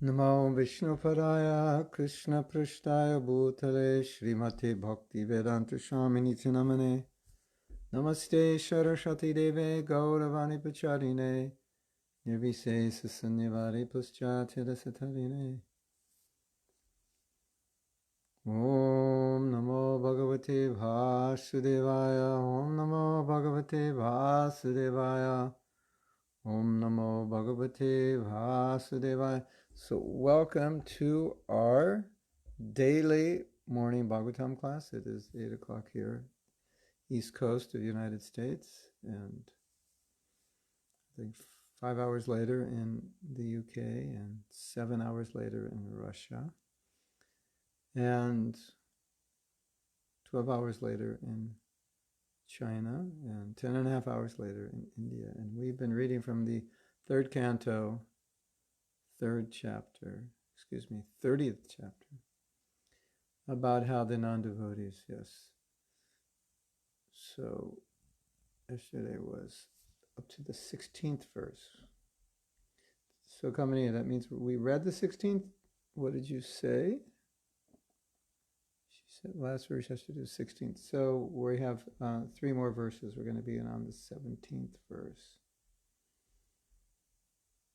Namo Vishnupadaya Krishna Prishtaya Bhutale Srimati Bhakti Vedanta Swamini Namane Namaste Saraswati Deve Gauravani Pacharine Nirvisesa Sannivari Paschatya Satarine Om Namo Bhagavate Vasudevaya Om Namo Bhagavate Vasudevaya Om Namo Bhagavate Vasudevaya. So welcome to our daily morning Bhagavatam class. It is 8 o'clock here, East Coast of the United States, and I think 5 hours later in the UK, and 7 hours later in Russia, and 12 hours later in China, and 10 and a half hours later in India. And we've been reading from the third canto, 30th chapter, about how the non-devotees, yes. So yesterday was up to the 16th verse. So Kamini, that means we read the 16th. What did you say? She said last verse has to do 16th. So we have 3 more verses. We're going to be on the 17th verse.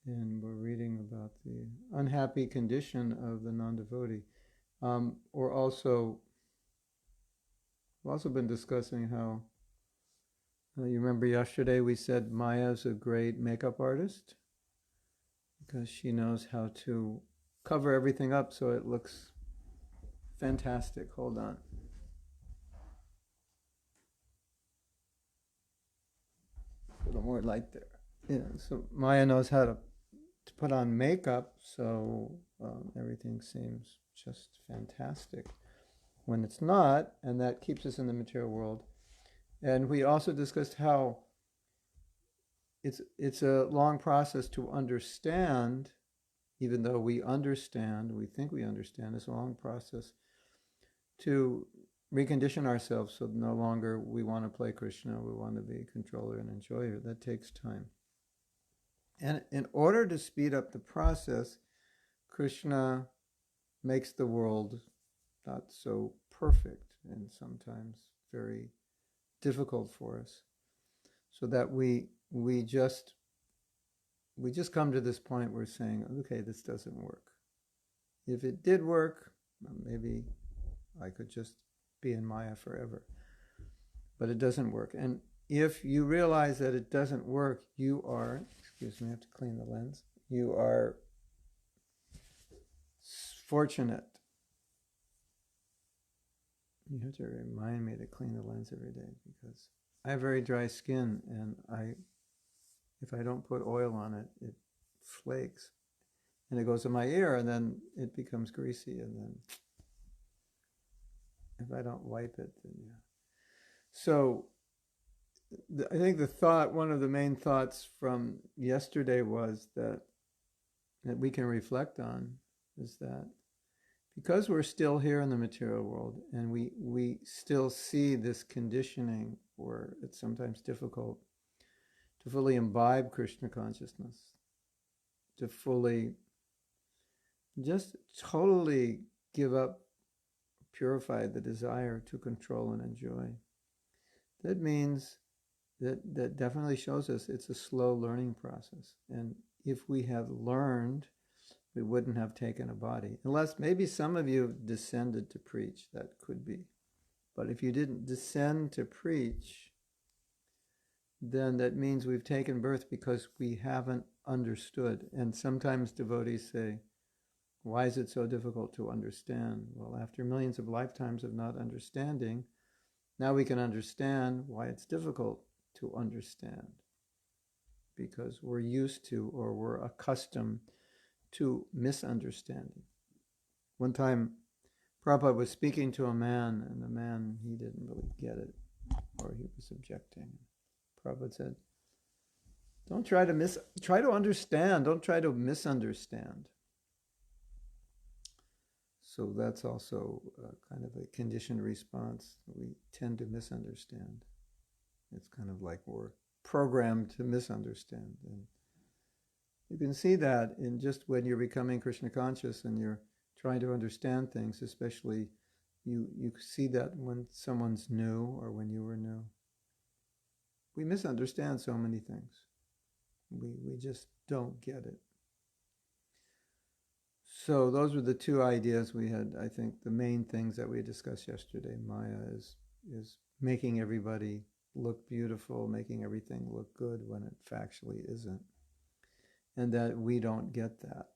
And we're reading about the unhappy condition of the non-devotee. We've also been discussing how, you remember yesterday we said Maya's a great makeup artist because she knows how to cover everything up so it looks fantastic. Hold on. A little more light there. Yeah, so Maya knows how to put on makeup, so everything seems just fantastic when it's not, and that keeps us in the material world. And we also discussed how it's a long process to understand, even though we think we understand, it's a long process to recondition ourselves so no longer we want to play Krishna, we want to be controller and enjoyer. That takes time. And in order to speed up the process, Krishna makes the world not so perfect and sometimes very difficult for us, so that we just come to this point where we're saying, okay, this doesn't work. If it did work, maybe I could just be in Maya forever. But it doesn't work. And if you realize that it doesn't work, you are, excuse me, I have to clean the lens, you are fortunate. You have to remind me to clean the lens every day because I have very dry skin, and if I don't put oil on it, it flakes. And it goes in my ear, and then it becomes greasy, and then if I don't wipe it, then yeah. So I think one of the main thoughts from yesterday was that we can reflect on is that because we're still here in the material world and we still see this conditioning where it's sometimes difficult to fully imbibe Krishna consciousness, to fully just totally give up, purify the desire to control and enjoy. That means that definitely shows us it's a slow learning process. And if we have learned, we wouldn't have taken a body. Unless maybe some of you descended to preach, that could be. But if you didn't descend to preach, then that means we've taken birth because we haven't understood. And sometimes devotees say, why is it so difficult to understand? Well, after millions of lifetimes of not understanding, now we can understand why it's difficult to understand. Because we're used to, or we're accustomed to misunderstanding. One time, Prabhupada was speaking to a man, and the man, he didn't really get it, or he was objecting. Prabhupada said, try to understand, don't try to misunderstand. So that's also kind of a conditioned response. We tend to misunderstand. It's kind of like we're programmed to misunderstand. And You can see that in just when you're becoming Krishna conscious and you're trying to understand things, especially you see that when someone's new or when you were new. We misunderstand so many things. We just don't get it. So those were the two ideas we had. I think the main things that we discussed yesterday. Maya is making everybody look beautiful, making everything look good when it factually isn't, and that we don't get that.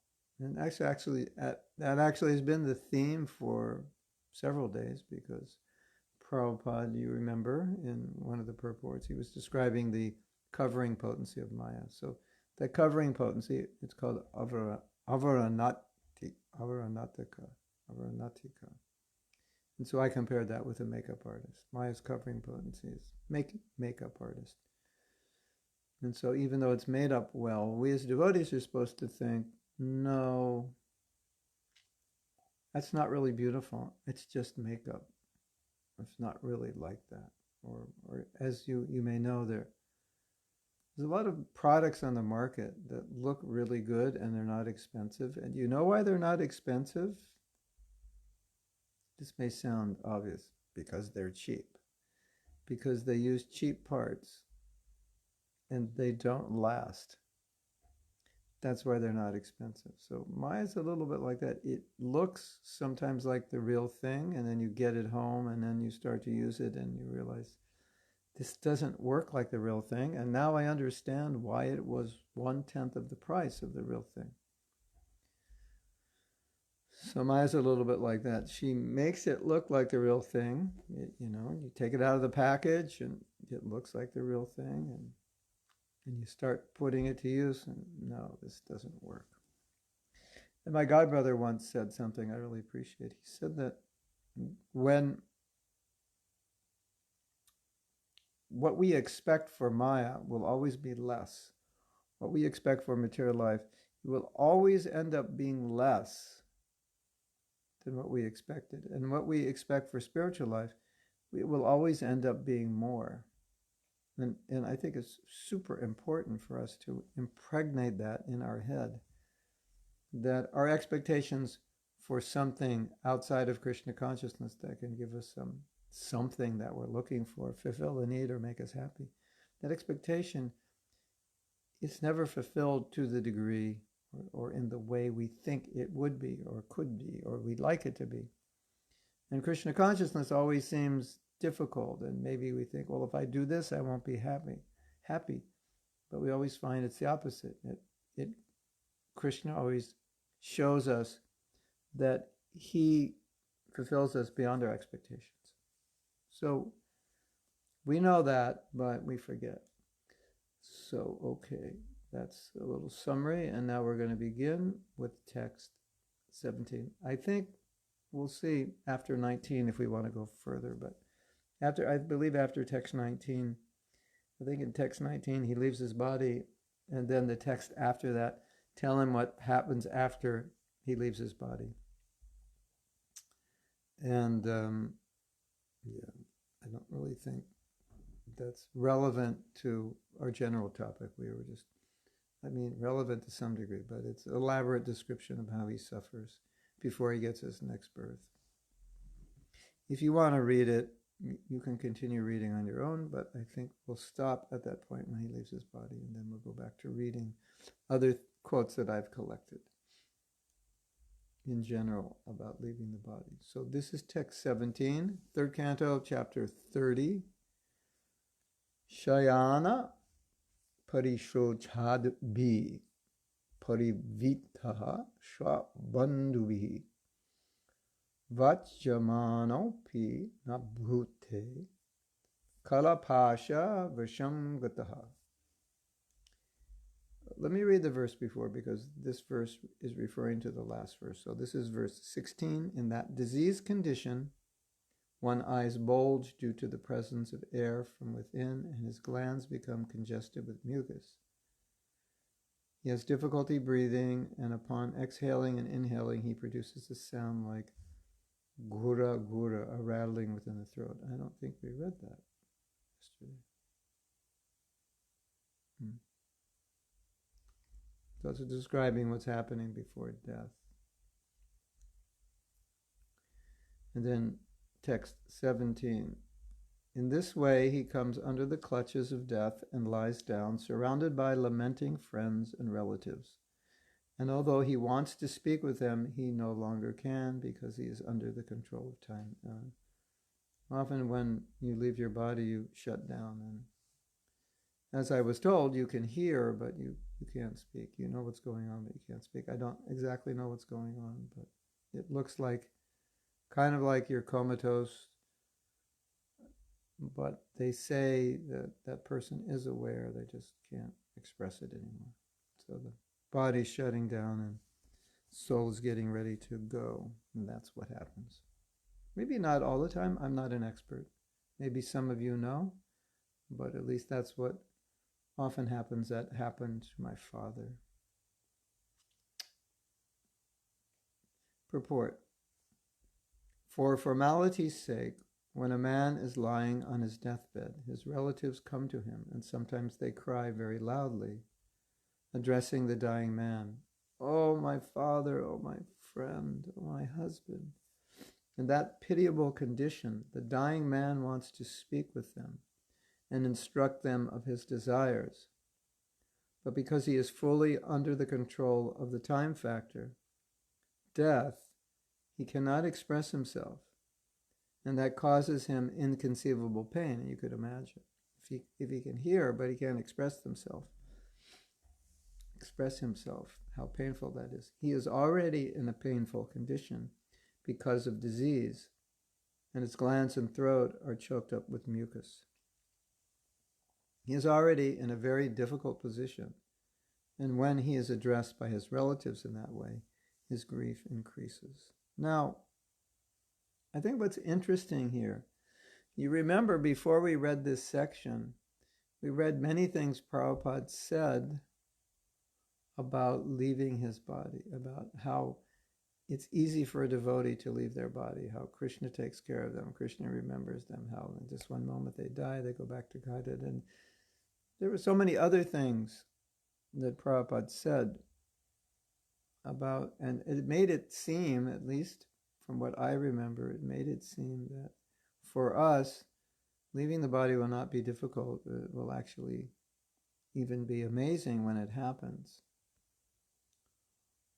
And that actually has been the theme for several days, because Prabhupada, you remember, in one of the purports, he was describing the covering potency of Maya. So that covering potency, it's called avaranatika. And so I compared that with a makeup artist. Maya's covering potency is makeup artist. And so even though it's made up well, we as devotees are supposed to think, no, that's not really beautiful. It's just makeup. It's not really like that. Or as you may know, there's a lot of products on the market that look really good and they're not expensive. And you know why they're not expensive? This may sound obvious, because they're cheap. Because they use cheap parts and they don't last. That's why they're not expensive. So Maya's a little bit like that. It looks sometimes like the real thing, and then you get it home and then you start to use it and you realize this doesn't work like the real thing. And now I understand why it was 1/10 of the price of the real thing. So Maya's a little bit like that. She makes it look like the real thing. You take it out of the package and it looks like the real thing, and you start putting it to use, and no, this doesn't work. And my godbrother once said something I really appreciate. He said that when what we expect for Maya will always be less, what we expect for material life, it will always end up being less than what we expected. And what we expect for spiritual life, it will always end up being more. And I think it's super important for us to impregnate that in our head, that our expectations for something outside of Krishna consciousness that can give us something that we're looking for, fulfill the need or make us happy, that expectation is never fulfilled to the degree or in the way we think it would be or could be or we'd like it to be. And Krishna consciousness always seems difficult, and maybe we think, well, if I do this, I won't be happy. But we always find it's the opposite. Krishna always shows us that he fulfills us beyond our expectations. So we know that, but we forget. So, okay, that's a little summary, and now we're going to begin with text 17. I think we'll see after 19 if we want to go further, but I believe after text 19, I think in text 19 he leaves his body, and then the text after that tell him what happens after he leaves his body. And I don't really think that's relevant to our general topic. Relevant to some degree, but it's an elaborate description of how he suffers before he gets his next birth. If you want to read it, you can continue reading on your own, but I think we'll stop at that point when he leaves his body, and then we'll go back to reading other quotes that I've collected in general about leaving the body. So this is text 17, third canto, chapter 30. Shayana parishochadbhi parivitaha shwabandhuvihi vajjamanopi nabrute kalapasha vasham gataha. Let me read the verse before, because this verse is referring to the last verse. So this is verse 16. In that diseased condition, one eyes bulge due to the presence of air from within, and his glands become congested with mucus. He has difficulty breathing, and upon exhaling and inhaling, he produces a sound like gura gura, a rattling within the throat. I don't think we read that yesterday. Those are describing what's happening before death. And then text 17. In this way, he comes under the clutches of death and lies down, surrounded by lamenting friends and relatives. And although he wants to speak with them, he no longer can because he is under the control of time. Often when you leave your body, you shut down. And as I was told, you can hear, but you can't speak. You know what's going on, but you can't speak. I don't exactly know what's going on, but it looks like, kind of like you're comatose, but they say that that person is aware, they just can't express it anymore. So the body's shutting down and soul is getting ready to go, and that's what happens. Maybe not all the time, I'm not an expert. Maybe some of you know, but at least that's what often happens. That happened to my father. Purport. For formality's sake, when a man is lying on his deathbed, his relatives come to him, and sometimes they cry very loudly, addressing the dying man, "Oh, my father, oh, my friend, oh, my husband." In that pitiable condition, the dying man wants to speak with them and instruct them of his desires. But because he is fully under the control of the time factor, death, he cannot express himself. And that causes him inconceivable pain, you could imagine. If he can hear, but he can't express himself, how painful that is. He is already in a painful condition because of disease, and his glands and throat are choked up with mucus. He is already in a very difficult position, and when he is addressed by his relatives in that way, his grief increases. Now, I think what's interesting here, you remember before we read this section, we read many things Prabhupada said about leaving his body, about how it's easy for a devotee to leave their body, how Krishna takes care of them, Krishna remembers them, how in just one moment they die, they go back to Godhead. And there were so many other things that Prabhupada said about, and it made it seem, at least from what I remember, it made it seem that for us, leaving the body will not be difficult. It will actually even be amazing when it happens.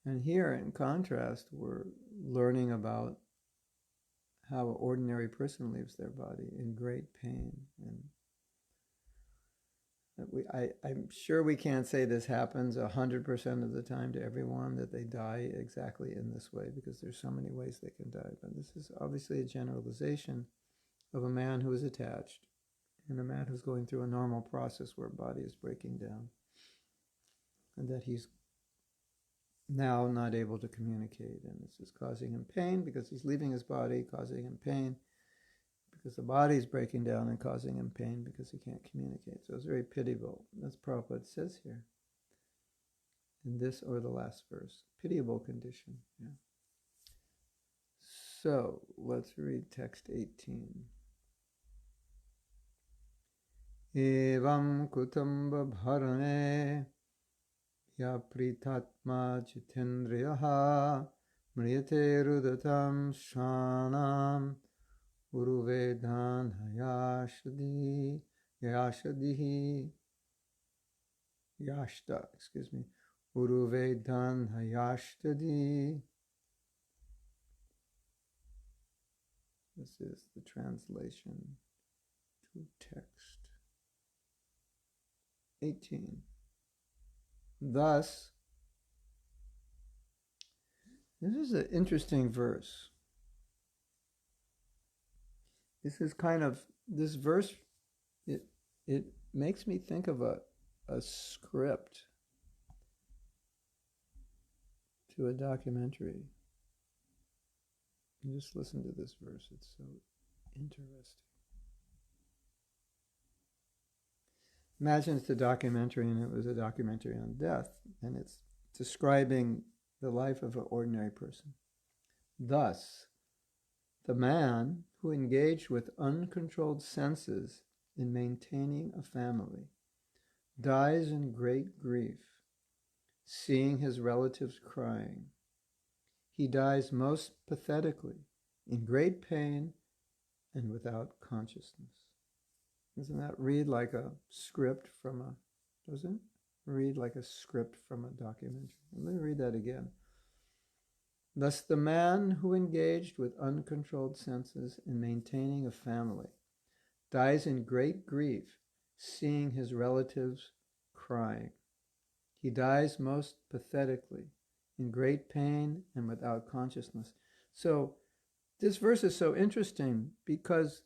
And here, in contrast, we're learning about how an ordinary person leaves their body in great pain. And I'm sure we can't say this happens 100% of the time to everyone, that they die exactly in this way, because there's so many ways they can die. But this is obviously a generalization of a man who is attached and a man who's going through a normal process where body is breaking down, and that he's now not able to communicate, and this is causing him pain because he's leaving his body, causing him pain because the body is breaking down, and causing him pain because he can't communicate. So it's very pitiable. That's Prabhupada says here in this or the last verse. Pitiable condition. Yeah. So let's read text 18. Evam kutamba bharane ya pritatma jitendriyaha mriyate rudatam shanam uruvedan uruvedan hayashtadi. This is the translation to text 18. Thus, this is an interesting verse. This is this verse, it makes me think of a script to a documentary. And just listen to this verse, it's so interesting. Imagine it's a documentary, and it was a documentary on death, and it's describing the life of an ordinary person. Thus, the man who engaged with uncontrolled senses in maintaining a family dies in great grief seeing his relatives crying. He dies most pathetically, in great pain and without consciousness. Doesn't that read like a script from a, doesn't it? Read like a script from a documentary. Let me read that again. Thus the man who engaged with uncontrolled senses in maintaining a family dies in great grief, seeing his relatives crying. He dies most pathetically, in great pain and without consciousness. So this verse is so interesting because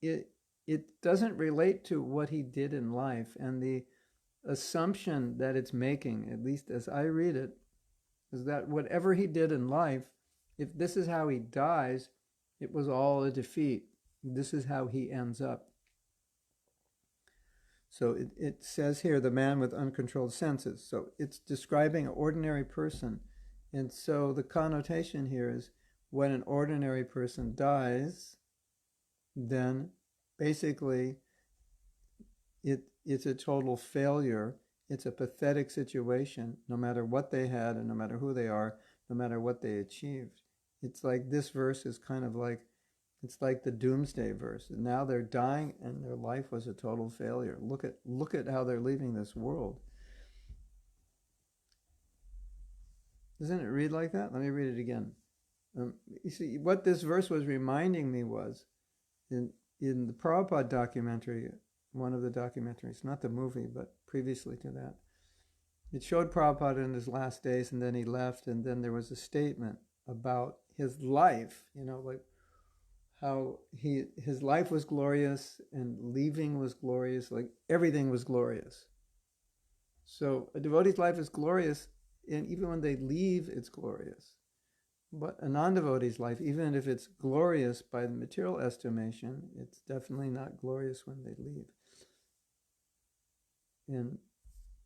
it doesn't relate to what he did in life, and the assumption that it's making, at least as I read it, is that whatever he did in life, if this is how he dies, it was all a defeat. This is how he ends up. So it says here, the man with uncontrolled senses. So it's describing an ordinary person. And so the connotation here is when an ordinary person dies, then basically it's a total failure. It's a pathetic situation, no matter what they had and no matter who they are, no matter what they achieved. It's like this verse is kind of like, it's like the doomsday verse. Now they're dying and their life was a total failure. Look at how they're leaving this world. Doesn't it read like that? Let me read it again. You see, what this verse was reminding me was, in the Prabhupada documentary, one of the documentaries, not the movie, but previously to that, it showed Prabhupada in his last days, and then he left, and then there was a statement about his life, like how his life was glorious and leaving was glorious, like everything was glorious. So a devotee's life is glorious, and even when they leave, it's glorious. But a non-devotee's life, even if it's glorious by the material estimation, it's definitely not glorious when they leave. And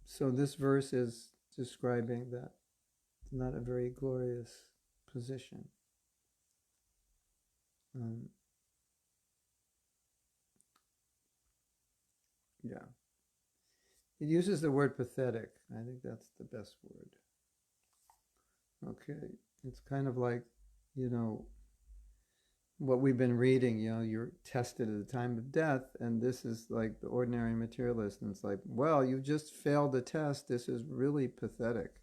so this verse is describing that it's not a very glorious position. Yeah. It uses the word pathetic. I think that's the best word. Okay. It's kind of like, what we've been reading, you're tested at the time of death, and this is like the ordinary materialist, and it's like, well, you just failed the test. This is really pathetic.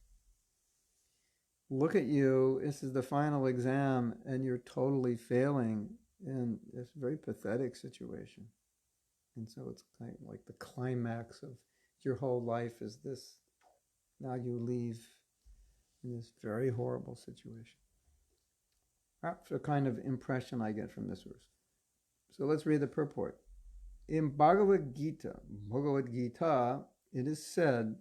Look at you, this is the final exam, and you're totally failing, and it's a very pathetic situation. And so it's kind of like the climax of your whole life is this. Now you leave in this very horrible situation. That's the kind of impression I get from this verse. So let's read the purport. In Bhagavad Gita, it is said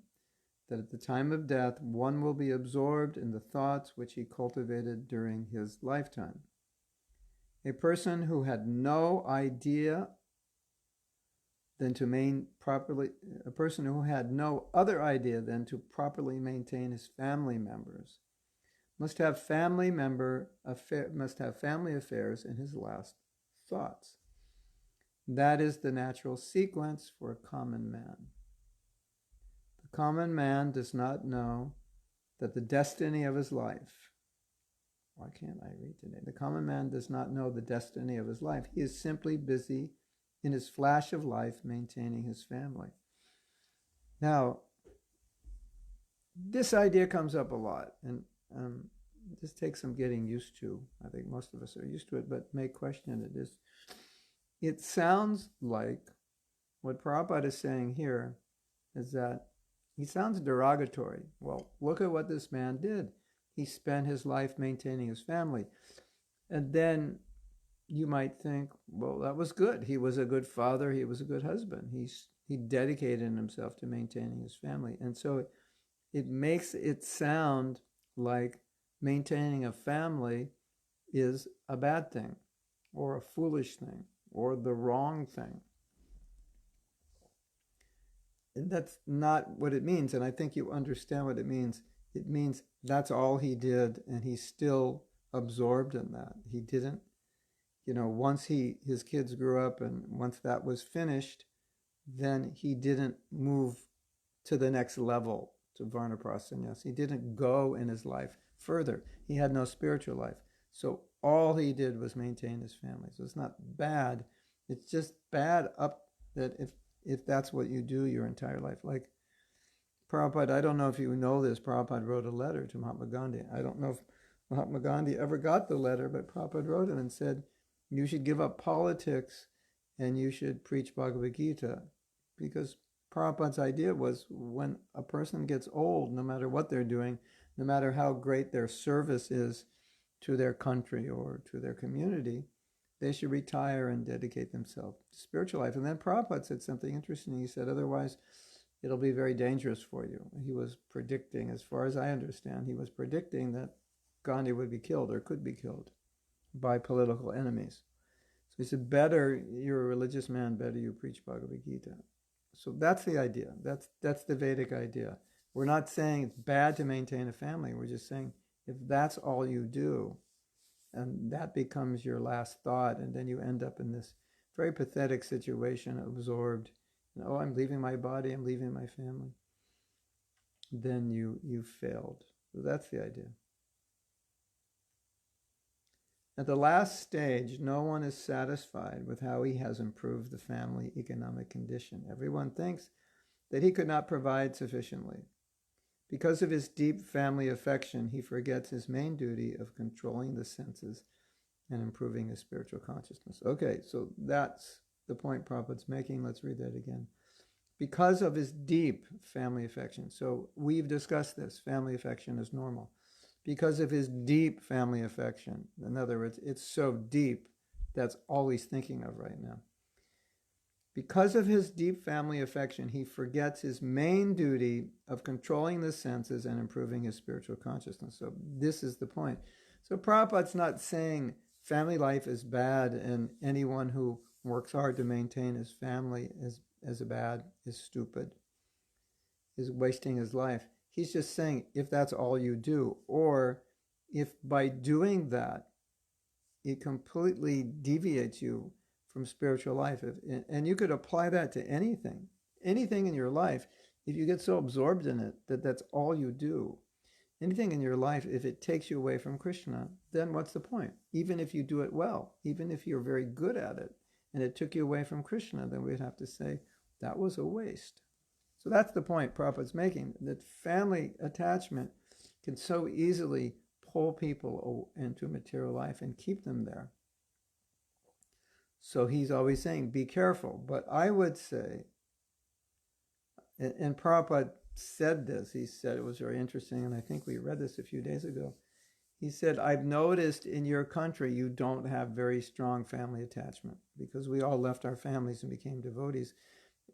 that at the time of death, one will be absorbed in the thoughts which he cultivated during his lifetime. A person who had no idea a person who had no other idea than to properly maintain his family members must have family affairs in his last thoughts. That is the natural sequence for a common man. The common man does not know that the destiny of his life. Why can't I read today? The common man does not know the destiny of his life. He is simply busy in his flash of life maintaining his family. Now, this idea comes up a lot, and this takes some getting used to. I think most of us are used to it, but may question it. It sounds like what Prabhupada is saying here is that he sounds derogatory. Well, look at what this man did. He spent his life maintaining his family. And then you might think, well, that was good. He was a good father. He was a good husband. He dedicated himself to maintaining his family. And so it makes it sound like maintaining a family is a bad thing or a foolish thing or the wrong thing. And that's not what it means. And I think you understand what it means. It means that's all he did, and he's still absorbed in that. He didn't, once his kids grew up and once that was finished, then he didn't move to the next level to Varnaprasanyas. He didn't go in his life further. He had no spiritual life. So all he did was maintain his family. So it's not bad. It's just bad up that if that's what you do your entire life. Like Prabhupada, I don't know if you know this, Prabhupada wrote a letter to Mahatma Gandhi. I don't know if Mahatma Gandhi ever got the letter, but Prabhupada wrote him and said, you should give up politics and you should preach Bhagavad Gita. Because Prabhupada's idea was when a person gets old, no matter what they're doing, no matter how great their service is to their country or to their community, they should retire and dedicate themselves to spiritual life. And then Prabhupada said something interesting. He said, otherwise, it'll be very dangerous for you. He was predicting, as far as I understand, he was predicting that Gandhi would be killed or could be killed by political enemies. So he said, better, you're a religious man, better you preach Bhagavad Gita. So that's the idea. That's the Vedic idea. We're not saying it's bad to maintain a family. We're just saying if that's all you do, and that becomes your last thought, and then you end up in this very pathetic situation, absorbed. Oh, I'm leaving my body, I'm leaving my family. Then you failed. So that's the idea. At the last stage, no one is satisfied with how he has improved the family economic condition. Everyone thinks that he could not provide sufficiently. Because of his deep family affection, he forgets his main duty of controlling the senses and improving his spiritual consciousness. Okay, so that's the point Prabhupada's making. Let's read that again. Because of his deep family affection. So we've discussed this. Family affection is normal. Because of his deep family affection. In other words, it's so deep, that's all he's thinking of right now. Because of his deep family affection, he forgets his main duty of controlling the senses and improving his spiritual consciousness. So this is the point. So Prabhupada's not saying family life is bad and anyone who works hard to maintain his family is bad, is stupid, is wasting his life. He's just saying if that's all you do, or if by doing that, it completely deviates you from spiritual life. And you could apply that to anything in your life. If you get so absorbed in it that that's all you do, anything in your life, if it takes you away from Krishna, then what's the point? Even if you do it well, even if you're very good at it, and it took you away from Krishna, then we'd have to say that was a waste. So that's the point Prabhupada's making, that family attachment can so easily pull people into material life and keep them there. So he's always saying, be careful. But I would say, and Prabhupada said this, he said it was very interesting, and I think we read this a few days ago. He said, I've noticed in your country you don't have very strong family attachment because we all left our families and became devotees.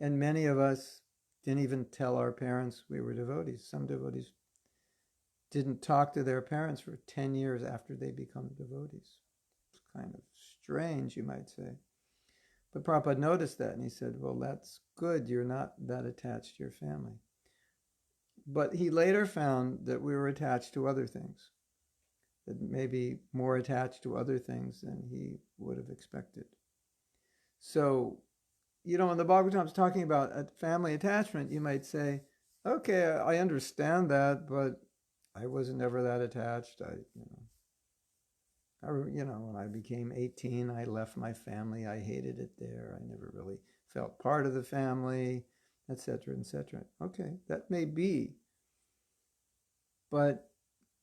And many of us didn't even tell our parents we were devotees. Some devotees didn't talk to their parents for 10 years after they become devotees. It's kind of strange, you might say. But Prabhupada noticed that and he said, well, that's good. You're not that attached to your family. But he later found that we were attached to other things, that maybe more attached to other things than he would have expected. So, when the Bhagavatam is talking about a family attachment, you might say, okay, I understand that, but I wasn't ever that attached. When I became 18, I left my family. I hated it there. I never really felt part of the family, etc., etc. Okay, that may be. But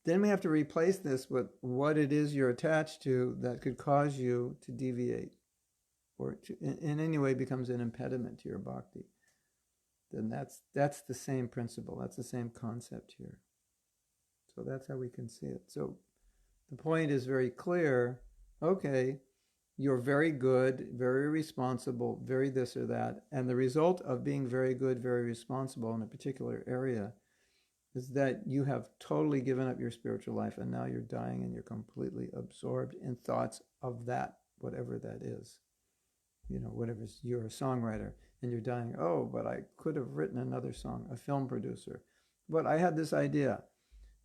then we have to replace this with what it is you're attached to that could cause you to deviate or in any way becomes an impediment to your bhakti. Then that's the same principle. That's the same concept here. So that's how we can see it. So the point is very clear. Okay, you're very good, very responsible, very this or that. And the result of being very good, very responsible in a particular area is that you have totally given up your spiritual life and now you're dying and you're completely absorbed in thoughts of that, whatever that is. Whatever, you're a songwriter and you're dying, oh, but I could have written another song, a film producer. But I had this idea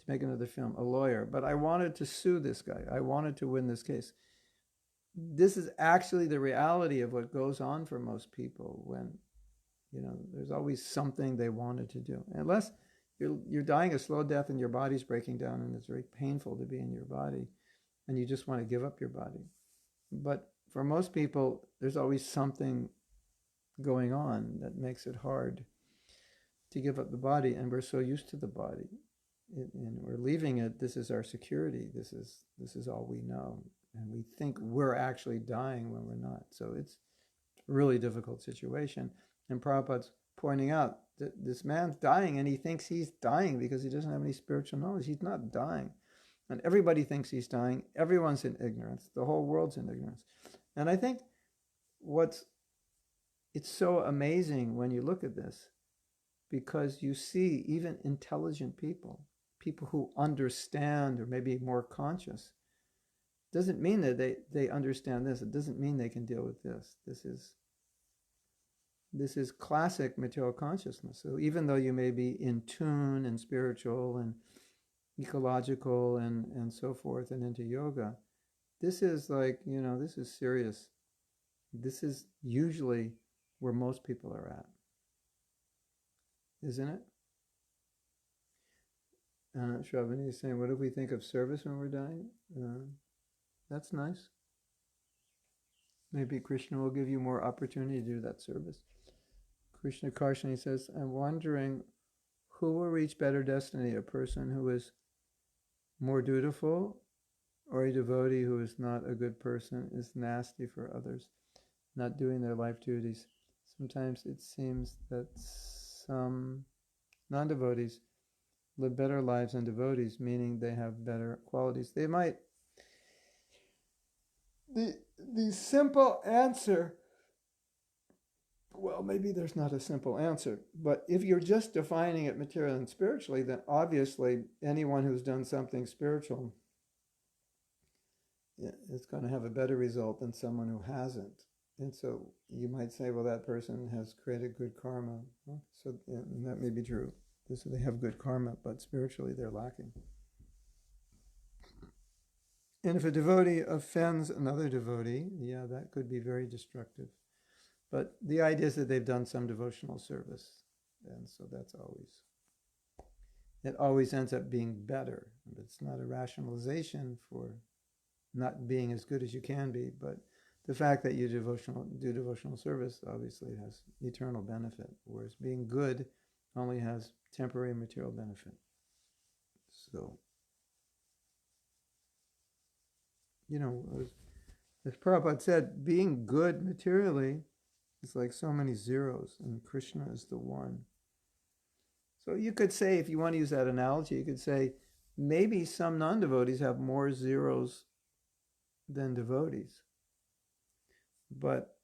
to make another film, a lawyer, but I wanted to sue this guy. I wanted to win this case. This is actually the reality of what goes on for most people when, there's always something they wanted to do. Unless You're dying a slow death and your body's breaking down and it's very painful to be in your body and you just want to give up your body. But for most people, there's always something going on that makes it hard to give up the body, and we're so used to the body and we're leaving it. This is our security. This is all we know, and we think we're actually dying when we're not. So it's a really difficult situation. And Prabhupada's pointing out that this man's dying and he thinks he's dying because he doesn't have any spiritual knowledge. He's not dying. And everybody thinks he's dying. Everyone's in ignorance. The whole world's in ignorance. And I think it's so amazing when you look at this, because you see even intelligent people who understand or maybe more conscious, doesn't mean that they understand this. It doesn't mean they can deal with this. This is classic material consciousness. So even though you may be in tune and spiritual and ecological and so forth and into yoga, this is like, this is serious. This is usually where most people are at, isn't it? Shravani is saying, what if we think of service when we're dying? That's nice. Maybe Krishna will give you more opportunity to do that service. Krishna Karshani says, I'm wondering who will reach better destiny, a person who is more dutiful or a devotee who is not a good person, is nasty for others, not doing their life duties. Sometimes it seems that some non-devotees live better lives than devotees, meaning they have better qualities. They might. The simple answer, well, maybe there's not a simple answer, but if you're just defining it materially and spiritually, then obviously anyone who's done something spiritual is going to have a better result than someone who hasn't. And so you might say, well, that person has created good karma. So and that may be true. So they have good karma, but spiritually they're lacking. And if a devotee offends another devotee, yeah, that could be very destructive. But the idea is that they've done some devotional service. And so it always ends up being better. It's not a rationalization for not being as good as you can be, but the fact that you do devotional service obviously has eternal benefit, whereas being good only has temporary material benefit. So, as Prabhupada said, being good materially is like so many zeros, and Krishna is the one. So you could say, if you want to use that analogy, you could say maybe some non-devotees have more zeros than devotees. But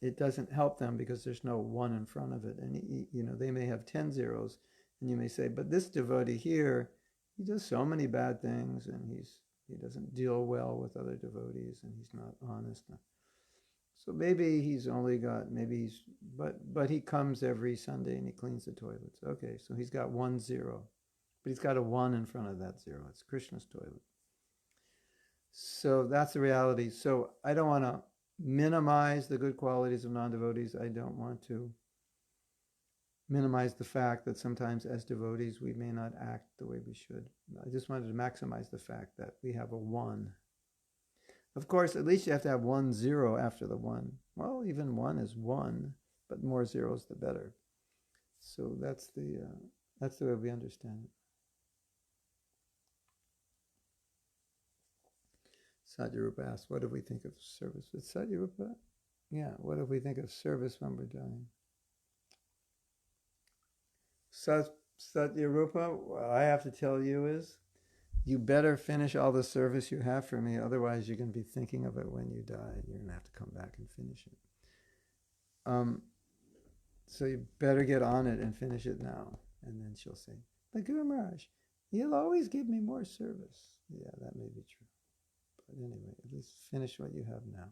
it doesn't help them because there's no one in front of it. And, they may have 10 zeros, and you may say, but this devotee here, he does so many bad things, and he doesn't deal well with other devotees, and he's not honest. So maybe he's only got, but he comes every Sunday and he cleans the toilets. Okay, so he's got 1 0, but he's got a 1 in front of that 0. It's Krishna's toilet. So that's the reality. So I don't want to minimize the good qualities of non-devotees. I don't want to minimize the fact that sometimes as devotees we may not act the way we should. I just wanted to maximize the fact that we have a 1. Of course, at least you have to have 1 0 after the 1. Well, even 1 is 1, but more zeros the better. So that's the way we understand it. Sadhyarupa asks, what do we think of service? It's Sadhyarupa? Yeah, what do we think of service when we're dying? Sadhyarupa, what I have to tell you is, you better finish all the service you have for me, otherwise you're going to be thinking of it when you die. You're going to have to come back and finish it. So you better get on it and finish it now. And then she'll say, but Guru Maharaj, you'll always give me more service. Yeah, that may be true. But anyway, at least finish what you have now.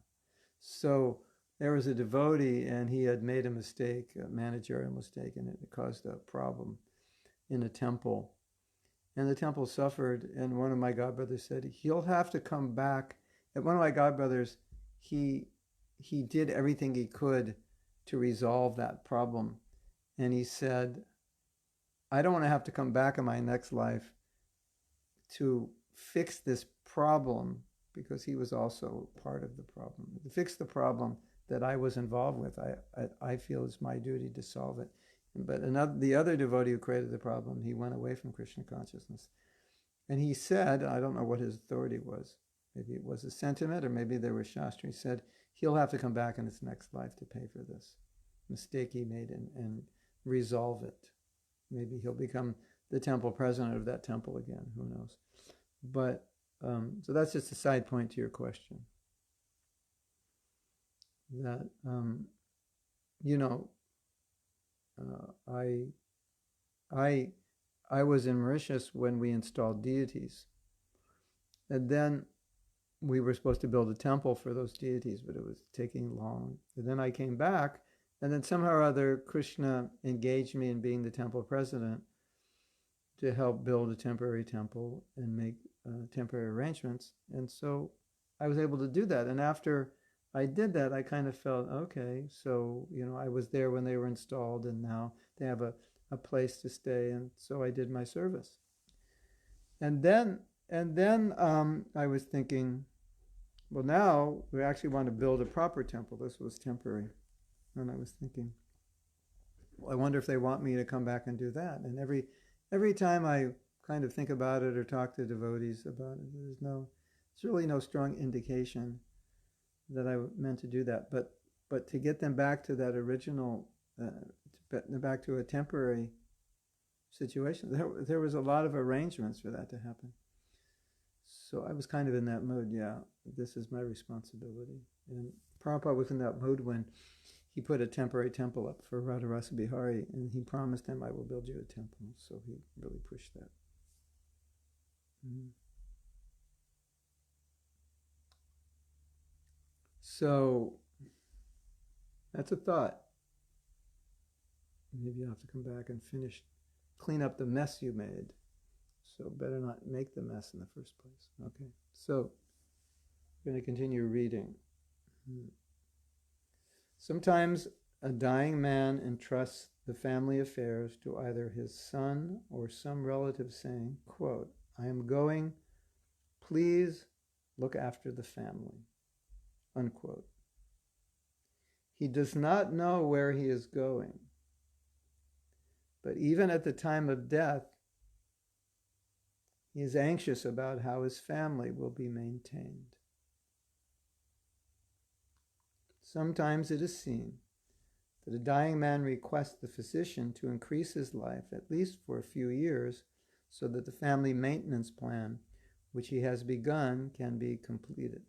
So there was a devotee, and he had made a mistake, a managerial mistake, and it caused a problem in a temple. And the temple suffered, and one of my godbrothers said, he'll have to come back. And one of my godbrothers, he did everything he could to resolve that problem. And he said, I don't want to have to come back in my next life to fix this problem, because he was also part of the problem. To fix the problem that I was involved with, I feel it's my duty to solve it. But the other devotee who created the problem, he went away from Krishna consciousness. And he said, I don't know what his authority was, maybe it was a sentiment or maybe there was Shastra, he said he'll have to come back in his next life to pay for this mistake he made and resolve it. Maybe he'll become the temple president of that temple again, who knows. But, so that's just a side point to your question. That, I was in Mauritius when we installed deities. And then we were supposed to build a temple for those deities, but it was taking long. And then I came back, and then somehow or other Krishna engaged me in being the temple president to help build a temporary temple and make temporary arrangements. And so I was able to do that. And after I did that, I kind of felt, okay, so, I was there when they were installed, and now they have a place to stay. And so I did my service. And then I was thinking, well, now we actually want to build a proper temple. This was temporary. And I was thinking, well, I wonder if they want me to come back and do that. And every time I kind of think about it or talk to devotees about it, there's really no strong indication that I meant to do that. But to get them back to that original, back to a temporary situation, there was a lot of arrangements for that to happen. So I was kind of in that mood, yeah, this is my responsibility. And Prabhupada was in that mood when he put a temporary temple up for Radharasa Bihari, and he promised him, I will build you a temple. So he really pushed that. So that's a thought. Maybe you'll have to come back and clean up the mess you made. So better not make the mess in the first place. Okay, so we're going to continue reading. Sometimes a dying man entrusts the family affairs to either his son or some relative, saying, quote, I am going, please look after the family, unquote. He does not know where he is going, but even at the time of death, he is anxious about how his family will be maintained. Sometimes it is seen that a dying man requests the physician to increase his life, at least for a few years, so that the family maintenance plan, which he has begun, can be completed.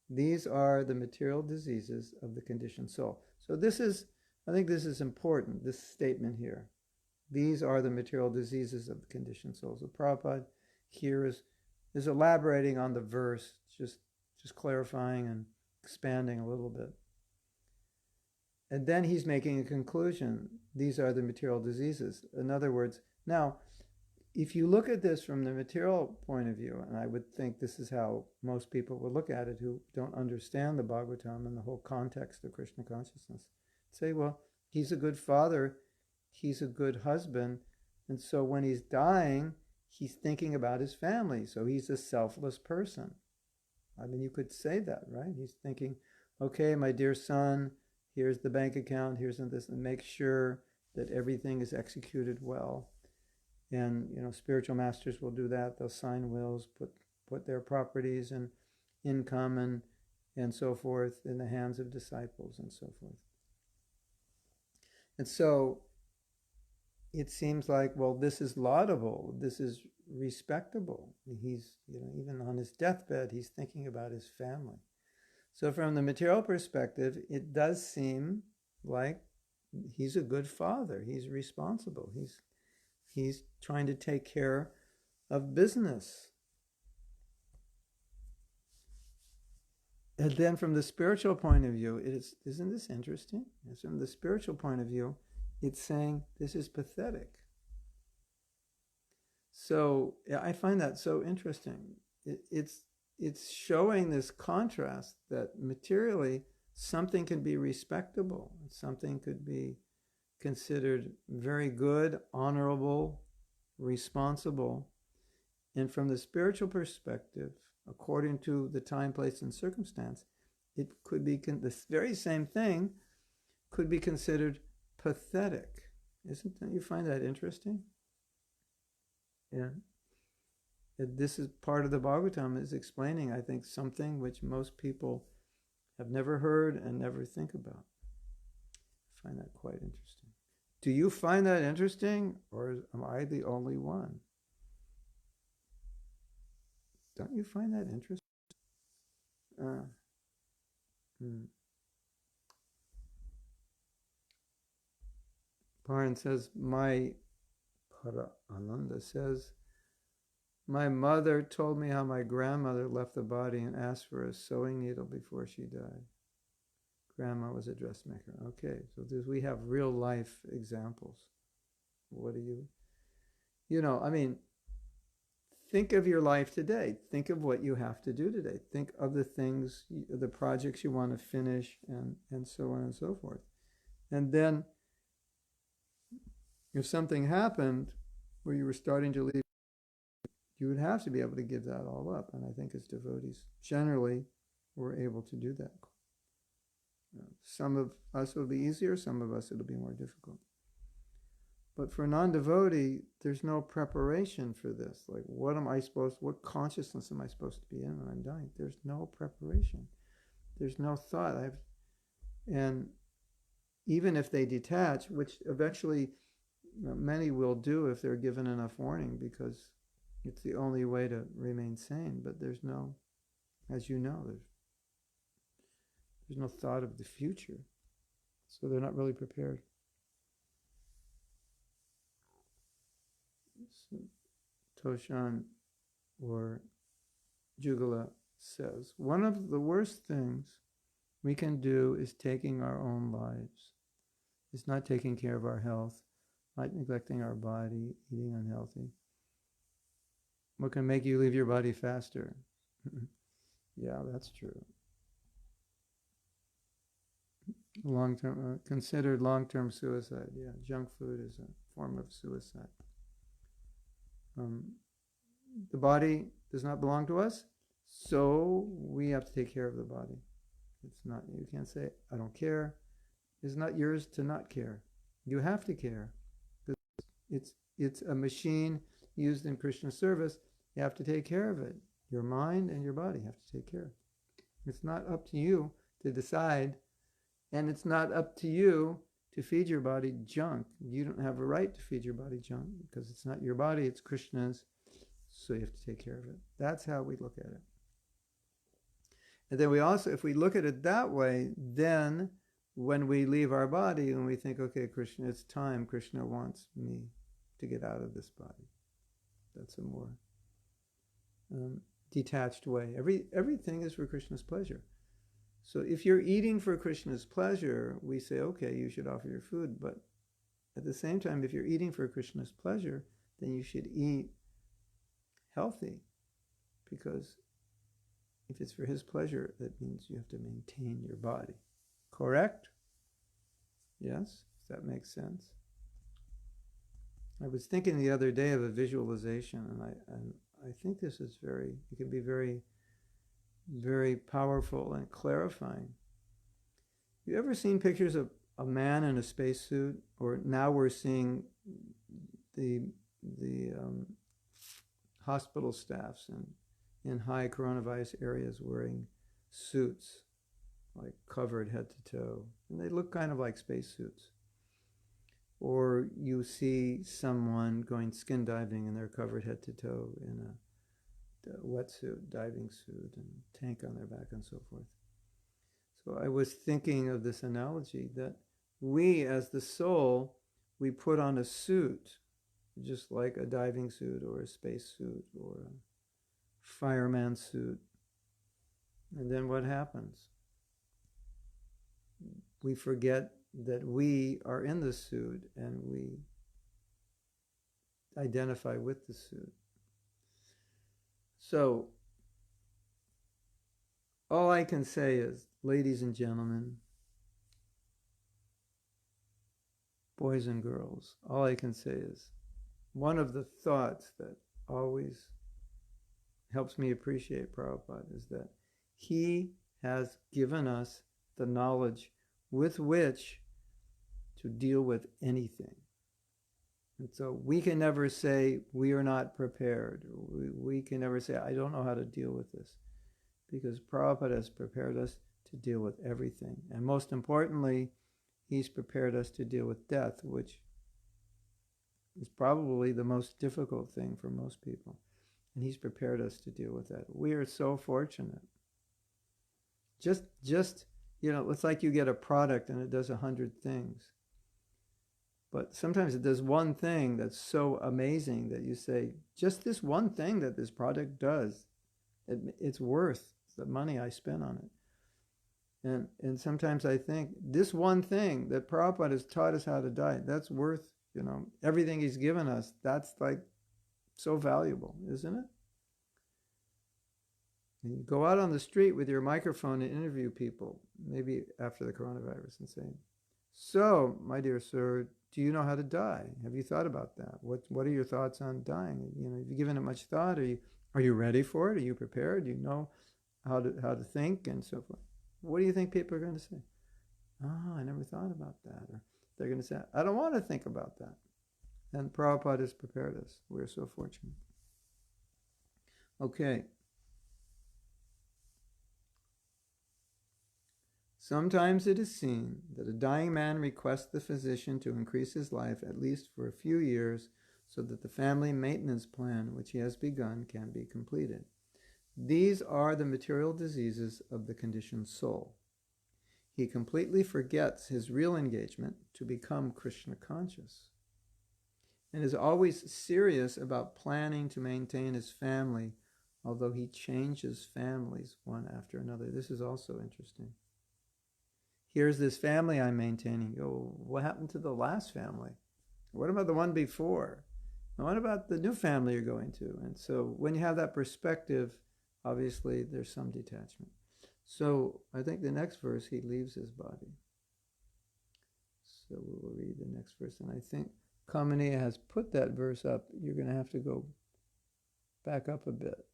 These are the material diseases of the conditioned soul. So I think this is important, this statement here. These are the material diseases of the conditioned soul. So Prabhupada here is elaborating on the verse, just clarifying and expanding a little bit. And then he's making a conclusion. These are the material diseases. In other words, now, if you look at this from the material point of view, and I would think this is how most people would look at it who don't understand the Bhagavatam and the whole context of Krishna consciousness, say, well, he's a good father, he's a good husband, and so when he's dying, he's thinking about his family, so he's a selfless person. I mean, you could say that, right? He's thinking, okay, my dear son, here's the bank account, here's this, and make sure that everything is executed well. And, spiritual masters will do that. They'll sign wills, put their properties and income and so forth in the hands of disciples and so forth. And so it seems like, well, this is laudable, this is respectable. He's, even on his deathbed, he's thinking about his family. So from the material perspective, it does seem like he's a good father. He's responsible. He's trying to take care of business. And then from the spiritual point of view, isn't this interesting? From the spiritual point of view, it's saying this is pathetic. So I find that so interesting. It's showing this contrast that materially something can be respectable, something could be considered very good, honorable, responsible. And from the spiritual perspective, according to the time, place, and circumstance, it could be this very same thing could be considered pathetic. Don't you find that interesting? Yeah. This is part of the Bhagavatam is explaining, I think, something which most people have never heard and never think about. I find that quite interesting. Do you find that interesting, or am I the only one? Don't you find that interesting? Paran says, Para Ananda says, my mother told me how my grandmother left the body and asked for a sewing needle before she died. Grandma was a dressmaker. Okay, so we have real life examples. What do I mean, think of your life today. Think of what you have to do today. Think of the things, the projects you want to finish, and so on and so forth. And then, if something happened where you were starting to leave, you would have to be able to give that all up. And I think as devotees, generally, we're able to do that. Some of us will be easier, some of us it'll be more difficult. But for a non-devotee, there's no preparation for this. Like, what consciousness am I supposed to be in when I'm dying? There's no preparation. There's no thought. And even if they detach, which eventually many will do if they're given enough warning, because it's the only way to remain sane. But there's no, as you know, there's no thought of the future. So they're not really prepared. So, Toshan or Jugala says, one of the worst things we can do is taking our own lives. It's not taking care of our health, not neglecting our body, eating unhealthy. What can make you leave your body faster? Yeah, that's true. Considered long-term suicide. Yeah, junk food is a form of suicide. The body does not belong to us, so we have to take care of the body. It's not, you can't say, I don't care. It's not yours to not care. You have to care. It's a machine used in Krishna service. You have to take care of it. Your mind and your body have to take care. It's not up to you to decide, and it's not up to you to feed your body junk. You don't have a right to feed your body junk because it's not your body, it's Krishna's, so you have to take care of it. That's how we look at it. And then we also, if we look at it that way, then when we leave our body and we think, okay, Krishna, it's time, Krishna wants me to get out of this body. That's a more detached way. Everything is for Krishna's pleasure. So if you're eating for Krishna's pleasure, we say, okay, you should offer your food. But at the same time, if you're eating for Krishna's pleasure, then you should eat healthy. Because if it's for his pleasure, that means you have to maintain your body. Correct? Yes? Does that make sense? I was thinking the other day of a visualization, and I think this is it can be very, very powerful and clarifying. You ever seen pictures of a man in a spacesuit? Or now we're seeing the hospital staffs in high coronavirus areas wearing suits, like covered head to toe. And they look kind of like spacesuits. Or you see someone going skin diving and they're covered head to toe in a wetsuit, diving suit, and tank on their back and so forth. So I was thinking of this analogy that we as the soul, we put on a suit, just like a diving suit or a space suit or a fireman suit. And then what happens? We forget that we are in the suit and we identify with the suit. So, all I can say is, ladies and gentlemen, boys and girls, all I can say is one of the thoughts that always helps me appreciate Prabhupada is that he has given us the knowledge with which to deal with anything. And so we can never say we are not prepared. We can never say, I don't know how to deal with this. Because Prabhupada has prepared us to deal with everything. And most importantly, he's prepared us to deal with death, which is probably the most difficult thing for most people. And he's prepared us to deal with that. We are so fortunate. Just it's like you get a product and it does 100 things. But sometimes it does one thing that's so amazing that you say, just this one thing that this product does, it's worth the money I spent on it. And sometimes I think this one thing that Prabhupada has taught us how to die, that's worth, everything he's given us. That's like so valuable, isn't it? And you go out on the street with your microphone and interview people, maybe after the coronavirus, and say, so, my dear sir, do you know how to die? Have you thought about that? What are your thoughts on dying? Have you given it much thought? Are you ready for it? Are you prepared? Do you know how to think and so forth? What do you think people are going to say? I never thought about that. Or they're going to say, I don't want to think about that. And Prabhupada has prepared us. We're so fortunate. Okay. Sometimes it is seen that a dying man requests the physician to increase his life at least for a few years so that the family maintenance plan which he has begun can be completed. These are the material diseases of the conditioned soul. He completely forgets his real engagement to become Krishna conscious and is always serious about planning to maintain his family, although he changes families one after another. This is also interesting. Here's this family I'm maintaining. Oh, what happened to the last family? What about the one before? And what about the new family you're going to? And so when you have that perspective, obviously there's some detachment. So I think the next verse, he leaves his body. So we will read the next verse. And I think Kamini has put that verse up. You're going to have to go back up a bit.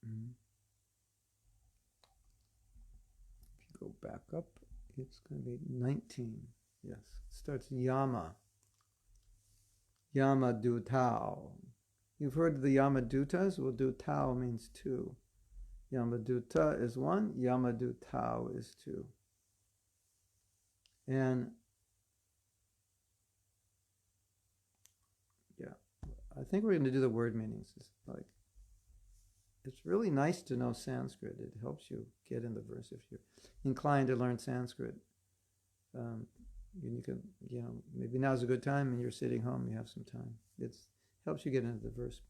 Mm-hmm. Go back up, it's going to be 19. Yes, it starts Yama. Yama Dutao. You've heard of the Yama Dutas? Well, Dutao means two. Yama Duta is one, Yama Dutao is two. And yeah, I think we're going to do the word meanings. It's really nice to know Sanskrit. It helps you get in the verse if you're inclined to learn Sanskrit. You can, maybe now's a good time and you're sitting home, you have some time. It helps you get into the verse.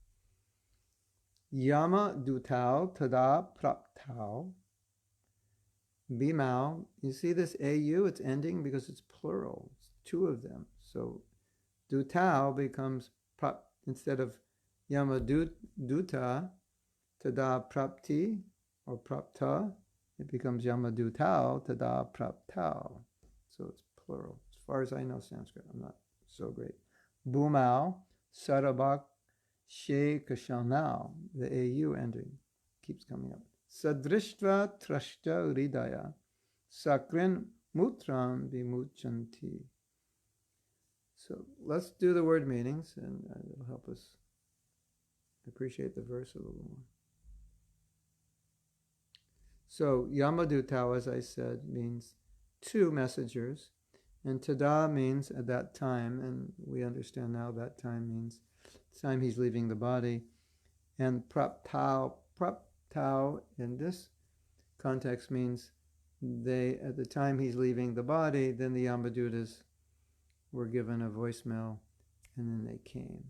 Yama dutao tada praptao bimao. You see this au, it's ending because it's plural. It's two of them. So dutao becomes prap, instead of yama duta, tada prapti or prapta, it becomes yamadutao tada praptao. So it's plural. As far as I know Sanskrit, I'm not so great. Bumao, sarabak, she kashanao, the au ending keeps coming up. Sadrishtva trashta ridaya, sakrin mutram vimuchanti. So let's do the word meanings and it'll help us appreciate the verse a little more. So Yamadutao, as I said, means two messengers, and Tada means at that time, and we understand now that time means the time he's leaving the body, and Praptao in this context means they, at the time he's leaving the body, then the Yamadutas were given a voicemail, and then they came.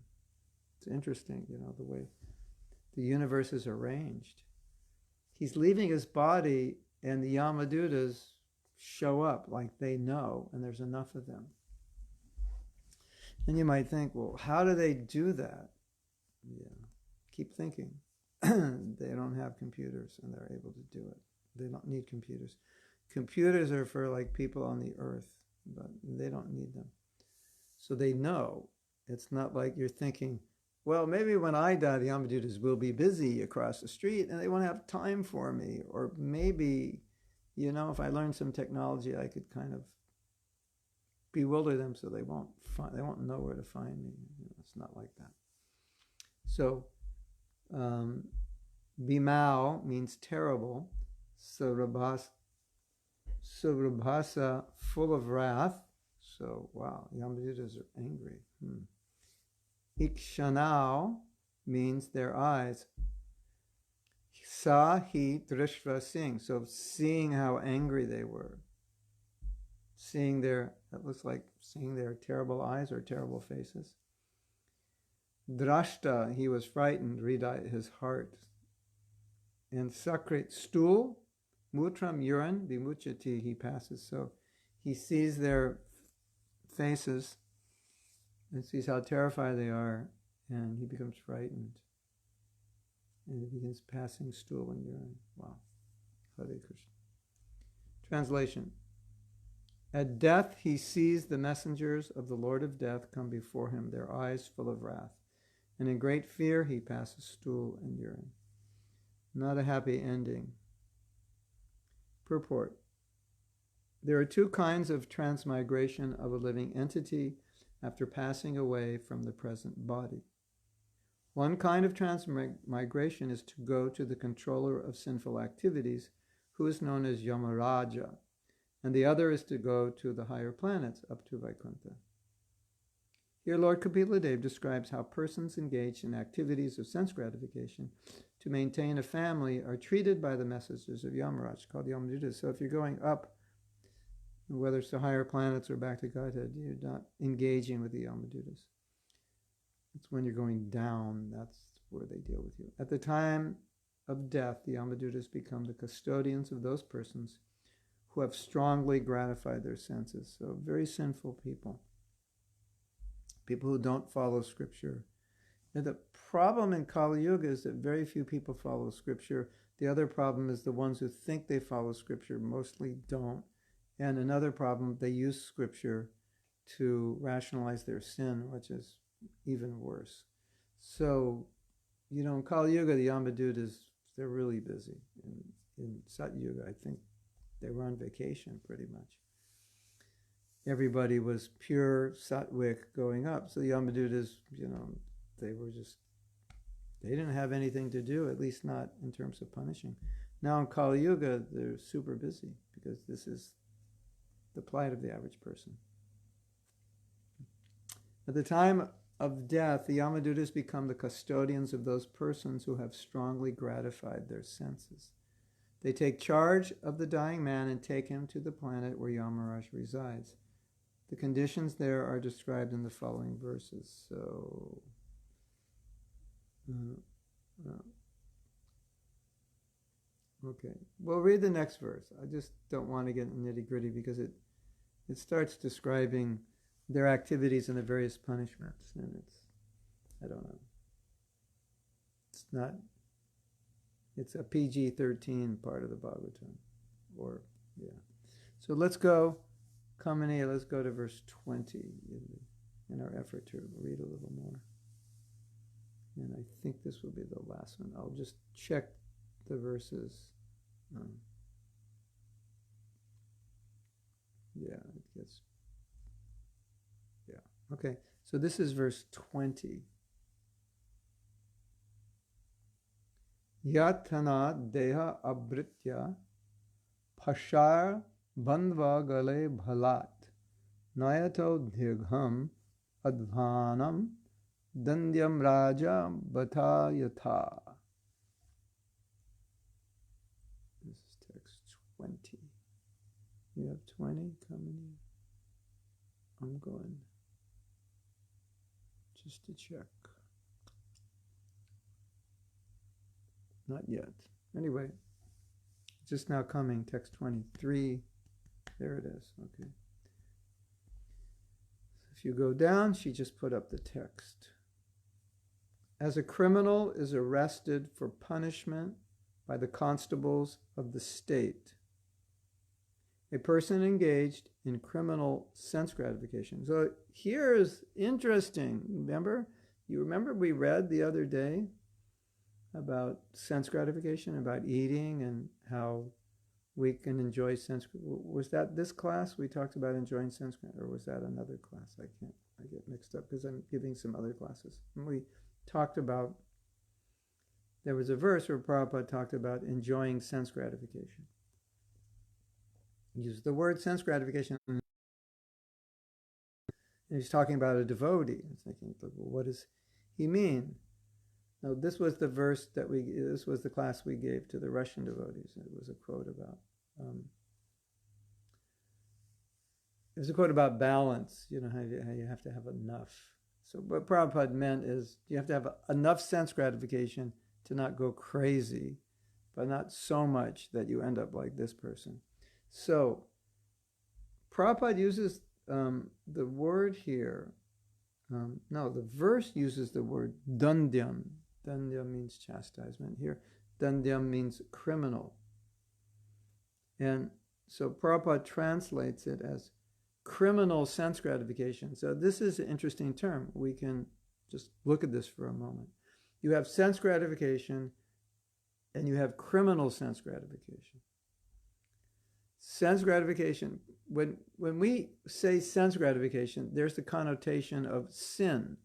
It's interesting, the way the universe is arranged. He's leaving his body and the Yamadutas show up like they know, and there's enough of them. And you might think, well, how do they do that? Yeah, keep thinking. They don't have computers and they're able to do it. They don't need computers. Computers are for like people on the earth. but they don't need them. So they know. It's not like you're thinking, well, maybe when I die, the Yamadutas will be busy across the street and they won't have time for me. Or maybe, if I learn some technology, I could kind of bewilder them so they won't know where to find me. It's not like that. So, Bimao means terrible. Surabhasa, full of wrath. So, wow, Yamadutas are angry. Ikshanao means their eyes. Sahi drishva sing. So seeing how angry they were. That looks like seeing their terrible eyes or terrible faces. Drashta, he was frightened, Hridaya, his heart. And Sakrit, stool. Mutram, urine. Vimuchati, he passes. So he sees their faces and sees how terrified they are, and he becomes frightened. And he begins passing stool and urine. Wow. Hare Krishna. Translation. At death he sees the messengers of the Lord of Death come before him, their eyes full of wrath. And in great fear he passes stool and urine. Not a happy ending. Purport. There are two kinds of transmigration of a living entity after passing away from the present body. One kind of transmigration is to go to the controller of sinful activities, who is known as Yamaraja, and the other is to go to the higher planets, up to Vaikuntha. Here Lord Kapila Dev describes how persons engaged in activities of sense gratification to maintain a family are treated by the messengers of Yamaraj, called Yamadutas. So if you're going up, whether it's to higher planets or back to Godhead, you're not engaging with the Yamadutas. It's when you're going down, that's where they deal with you. At the time of death, the Yamadutas become the custodians of those persons who have strongly gratified their senses. So very sinful people. People who don't follow Scripture. And the problem in Kali Yuga is that very few people follow Scripture. The other problem is the ones who think they follow Scripture mostly don't. And another problem, they use Scripture to rationalize their sin, which is even worse. So, in Kali Yuga, the Yamadutas, they're really busy. In Sat Yuga, I think they were on vacation pretty much. Everybody was pure Sattvic going up. So the Yamadutas, they didn't have anything to do, at least not in terms of punishing. Now in Kali Yuga, they're super busy because this is the plight of the average person. At the time of death, the Yamadutas become the custodians of those persons who have strongly gratified their senses. They take charge of the dying man and take him to the planet where Yamaraj resides. The conditions there are described in the following verses. So, okay. We'll read the next verse. I just don't want to get nitty-gritty because it starts describing their activities and the various punishments. And I don't know. It's a PG-13 part of the Bhagavatam. So let's go. Kamini, let's go to verse 20 in our effort to read a little more. And I think this will be the last one. I'll just check the verses. Okay, so this is verse 20. Yatana deha abritya pashar bandva gale bhalat nayato dhigham advanam dandyam raja bata yatha. This is text 20. You have 20 coming. I'm going just to check. Not yet. Anyway, just now coming, text 23. There it is. Okay. If you go down, she just put up the text. As a criminal is arrested for punishment by the constables of the state, a person engaged in criminal sense gratification. So here's interesting. You remember we read the other day about sense gratification, about eating and how we can enjoy sense. Was that this class we talked about enjoying sense, or was that another class? I get mixed up because I'm giving some other classes. And we talked about, there was a verse where Prabhupada talked about enjoying sense gratification. He used the word sense gratification. And he's talking about a devotee. I was thinking, well, what does he mean? Now, this was the verse this was the class we gave to the Russian devotees. It was a quote about, balance, how you have to have enough. So what Prabhupada meant is you have to have enough sense gratification to not go crazy, but not so much that you end up like this person. So Prabhupada uses the word here. The verse uses the word dandyam. Dandyam means chastisement. Here, dandyam means criminal. And so Prabhupada translates it as criminal sense gratification. So this is an interesting term. We can just look at this for a moment. You have sense gratification and you have criminal sense gratification. Sense gratification, when we say sense gratification, there's the connotation of sin.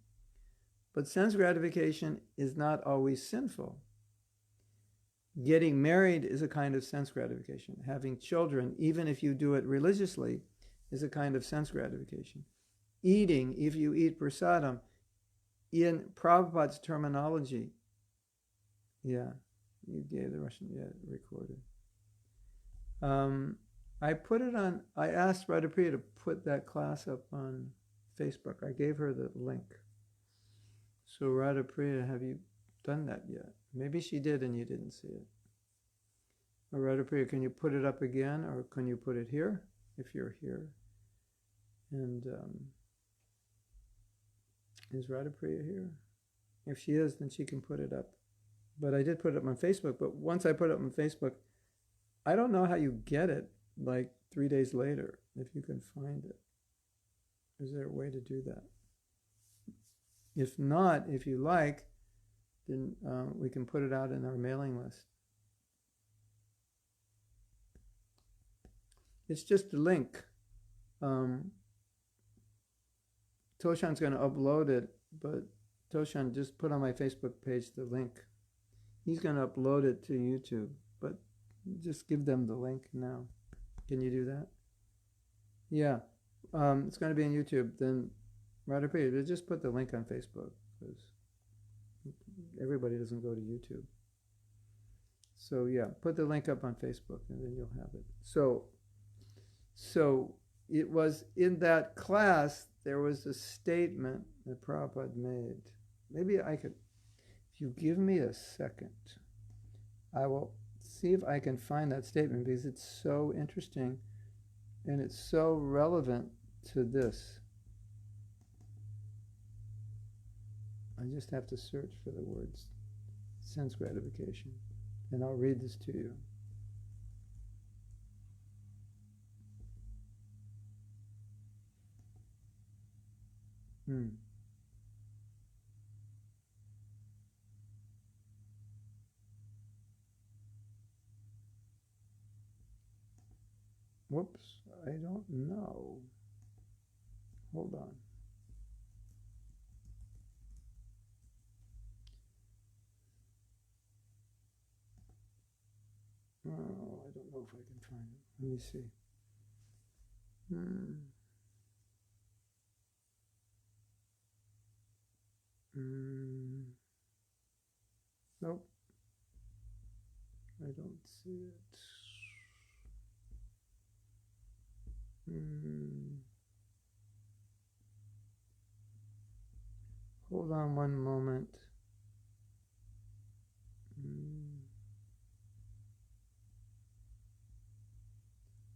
But sense gratification is not always sinful. Getting married is a kind of sense gratification. Having children, even if you do it religiously, is a kind of sense gratification. Eating, if you eat prasadam, in Prabhupada's terminology, you gave the Russian, recorded. I asked Radhapriya to put that class up on Facebook. I gave her the link. So Radhapriya, have you done that yet? Maybe she did and you didn't see it. Or Radhapriya, can you put it up again, or can you put it here, if you're here? And is Radhapriya here? If she is, then she can put it up. But I did put it up on Facebook, but once I put it up on Facebook, I don't know how you get it like 3 days later, if you can find it. Is there a way to do that? If not, if you like, then we can put it out in our mailing list. It's just a link. Toshan's going to upload it, but Toshan just put on my Facebook page the link. He's going to upload it to YouTube, but just give them the link now. Can you do that? Yeah. It's going to be on YouTube. Then Radhapriya, just put the link on Facebook, because everybody doesn't go to YouTube. So put the link up on Facebook and then you'll have it. So it was in that class, there was a statement that Prabhupada made. Maybe I could, if you give me a second, I will see if I can find that statement, because it's so interesting and it's so relevant to this. I just have to search for the words sense gratification, and I'll read this to you. Whoops, I don't know. Hold on. Oh, I don't know if I can find it. Let me see. Nope. I don't see it. Hold on one moment.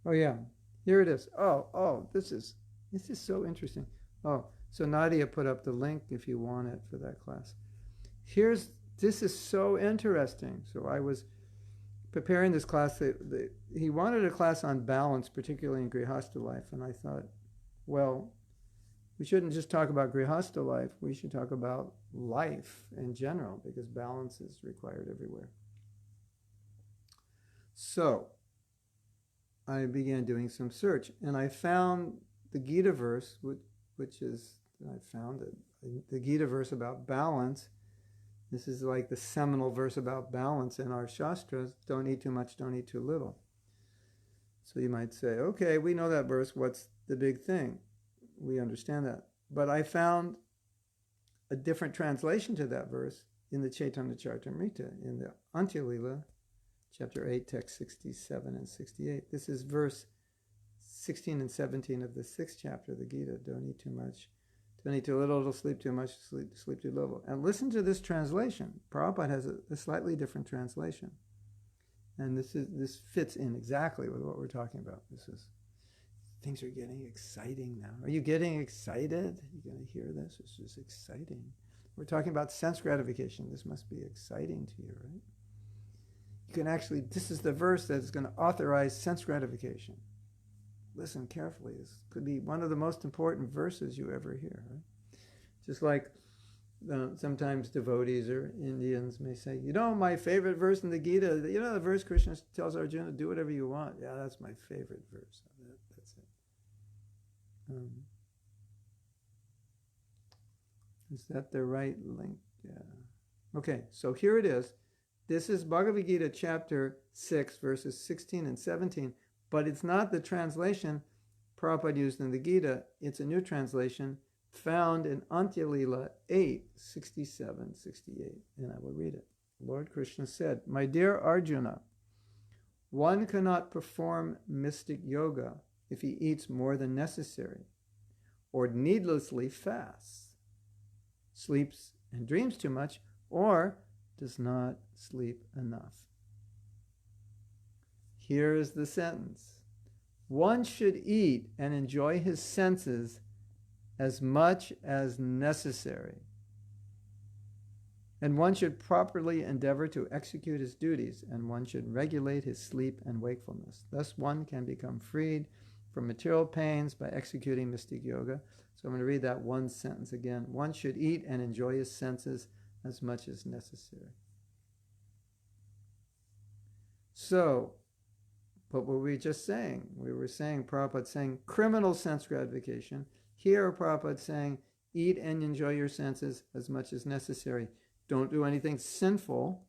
Oh yeah, here it is. Oh, this is so interesting. Oh, so Nadia put up the link if you want it for that class. This is so interesting. So preparing this class, he wanted a class on balance, particularly in Grihastha life. And I thought, well, we shouldn't just talk about Grihastha life. We should talk about life in general, because balance is required everywhere. So I began doing some search, and I found the Gita verse, which is, I found it, the Gita verse about balance. This is like the seminal verse about balance in our Shastras. Don't eat too much, don't eat too little. So you might say, okay, we know that verse. What's the big thing? We understand that. But I found a different translation to that verse in the Chaitanya Charitamrita, in the Antya-lila, chapter 8, text 67 and 68. This is verse 16 and 17 of the 6th chapter of the Gita. Don't eat too much. Don't eat too little, sleep too much, sleep too little. And listen to this translation. Prabhupada has a slightly different translation. And this fits in exactly with what we're talking about. Things are getting exciting now. Are you getting excited? You're going to hear this? It's just exciting. We're talking about sense gratification. This must be exciting to you, right? You can actually, this is the verse that is going to authorize sense gratification. Listen carefully. This could be one of the most important verses you ever hear, right? Just like sometimes devotees or Indians may say, my favorite verse in the Gita, the verse Krishna tells Arjuna, do whatever you want. Yeah, that's my favorite verse. That's it. Is that the right link? Yeah. Okay, so here it is. This is Bhagavad Gita chapter 6, verses 16 and 17. But it's not the translation Prabhupada used in the Gita. It's a new translation found in Antya-lila 8, 67, 68. And I will read it. Lord Krishna said, "My dear Arjuna, one cannot perform mystic yoga if he eats more than necessary, or needlessly fasts, sleeps and dreams too much, or does not sleep enough." Here is the sentence. One should eat and enjoy his senses as much as necessary. And one should properly endeavor to execute his duties, and one should regulate his sleep and wakefulness. Thus one can become freed from material pains by executing mystic yoga. So I'm going to read that one sentence again. One should eat and enjoy his senses as much as necessary. So, what were we just saying? We were saying, Prabhupada saying criminal sense gratification. Here, Prabhupada saying, eat and enjoy your senses as much as necessary. Don't do anything sinful,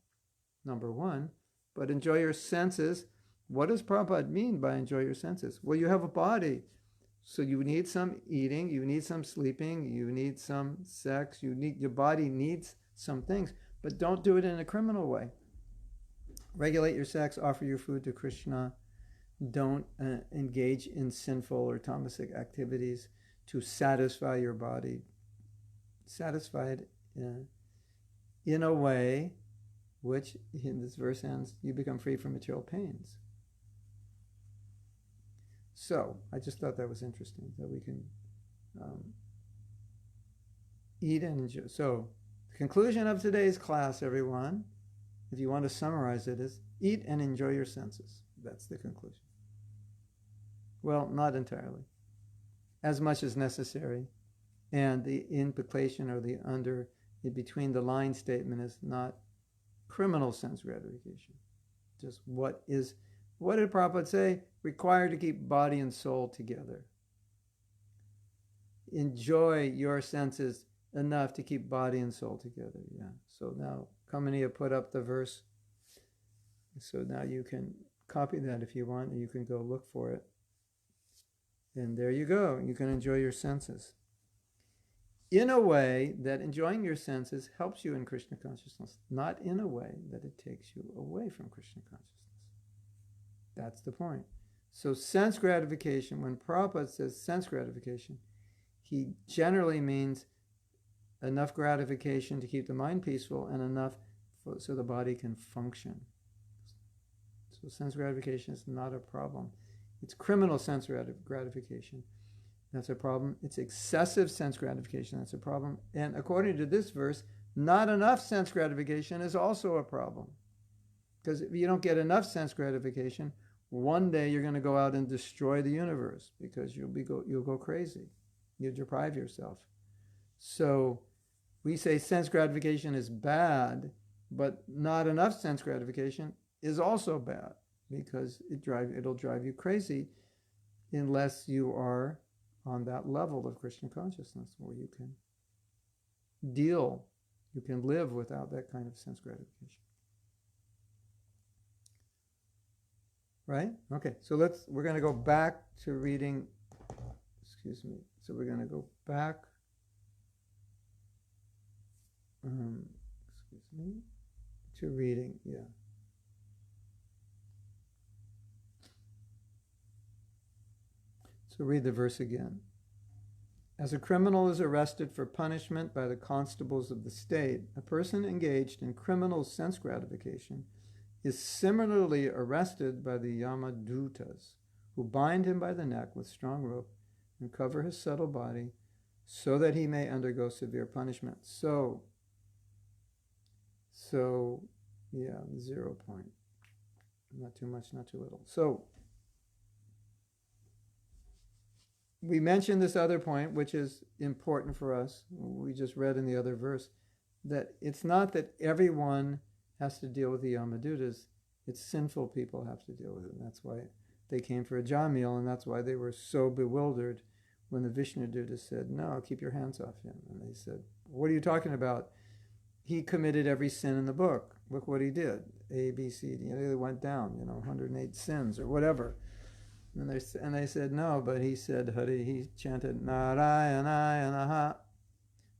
number one, but enjoy your senses. What does Prabhupada mean by enjoy your senses? Well, you have a body, so you need some eating, you need some sleeping, you need some sex, your body needs some things, but don't do it in a criminal way. Regulate your sex, offer your food to Krishna. Don't engage in sinful or tamasic activities to satisfy your body. Satisfy it in a way which, in this verse ends, you become free from material pains. So, I just thought that was interesting, that we can eat and enjoy. So, the conclusion of today's class, everyone, if you want to summarize it, is eat and enjoy your senses. That's the conclusion. Well, not entirely. As much as necessary. And the implication or the in between the line statement is not criminal sense gratification. Just what did Prabhupada say? Required to keep body and soul together. Enjoy your senses enough to keep body and soul together. Yeah. So now, Kamaniya put up the verse. So now you can copy that if you want, and you can go look for it. And there you go. You can enjoy your senses. In a way that enjoying your senses helps you in Krishna consciousness, not in a way that it takes you away from Krishna consciousness. That's the point. So sense gratification, when Prabhupada says sense gratification, he generally means enough gratification to keep the mind peaceful and enough so the body can function. So sense gratification is not a problem. It's criminal sense gratification. That's a problem. It's excessive sense gratification. That's a problem. And according to this verse, not enough sense gratification is also a problem. Because if you don't get enough sense gratification, one day you're going to go out and destroy the universe because you'll go crazy. You deprive yourself. So we say sense gratification is bad, but not enough sense gratification is also bad because it'll drive you crazy unless you are on that level of Krishna consciousness where you can live without that kind of sense gratification. Right? Okay, so we're going to go back to reading, excuse me, so we're going to go back, to reading, yeah. So read the verse again. As a criminal is arrested for punishment by the constables of the state, a person engaged in criminal sense gratification is similarly arrested by the Yamadutas, who bind him by the neck with strong rope and cover his subtle body so that he may undergo severe punishment. So yeah, 0 point. Not too much, not too little. So we mentioned this other point, which is important for us. We just read in the other verse that it's not that everyone has to deal with the Yamadutas. It's sinful people have to deal with it. And that's why they came for a Jamil, and that's why they were so bewildered when the Vishnudutas said, no, keep your hands off him. And they said, what are you talking about? He committed every sin in the book. Look what he did. A, B, C, D. They went down, 108 sins or whatever. And they said, no, but he said, Hari, he chanted, Narayana,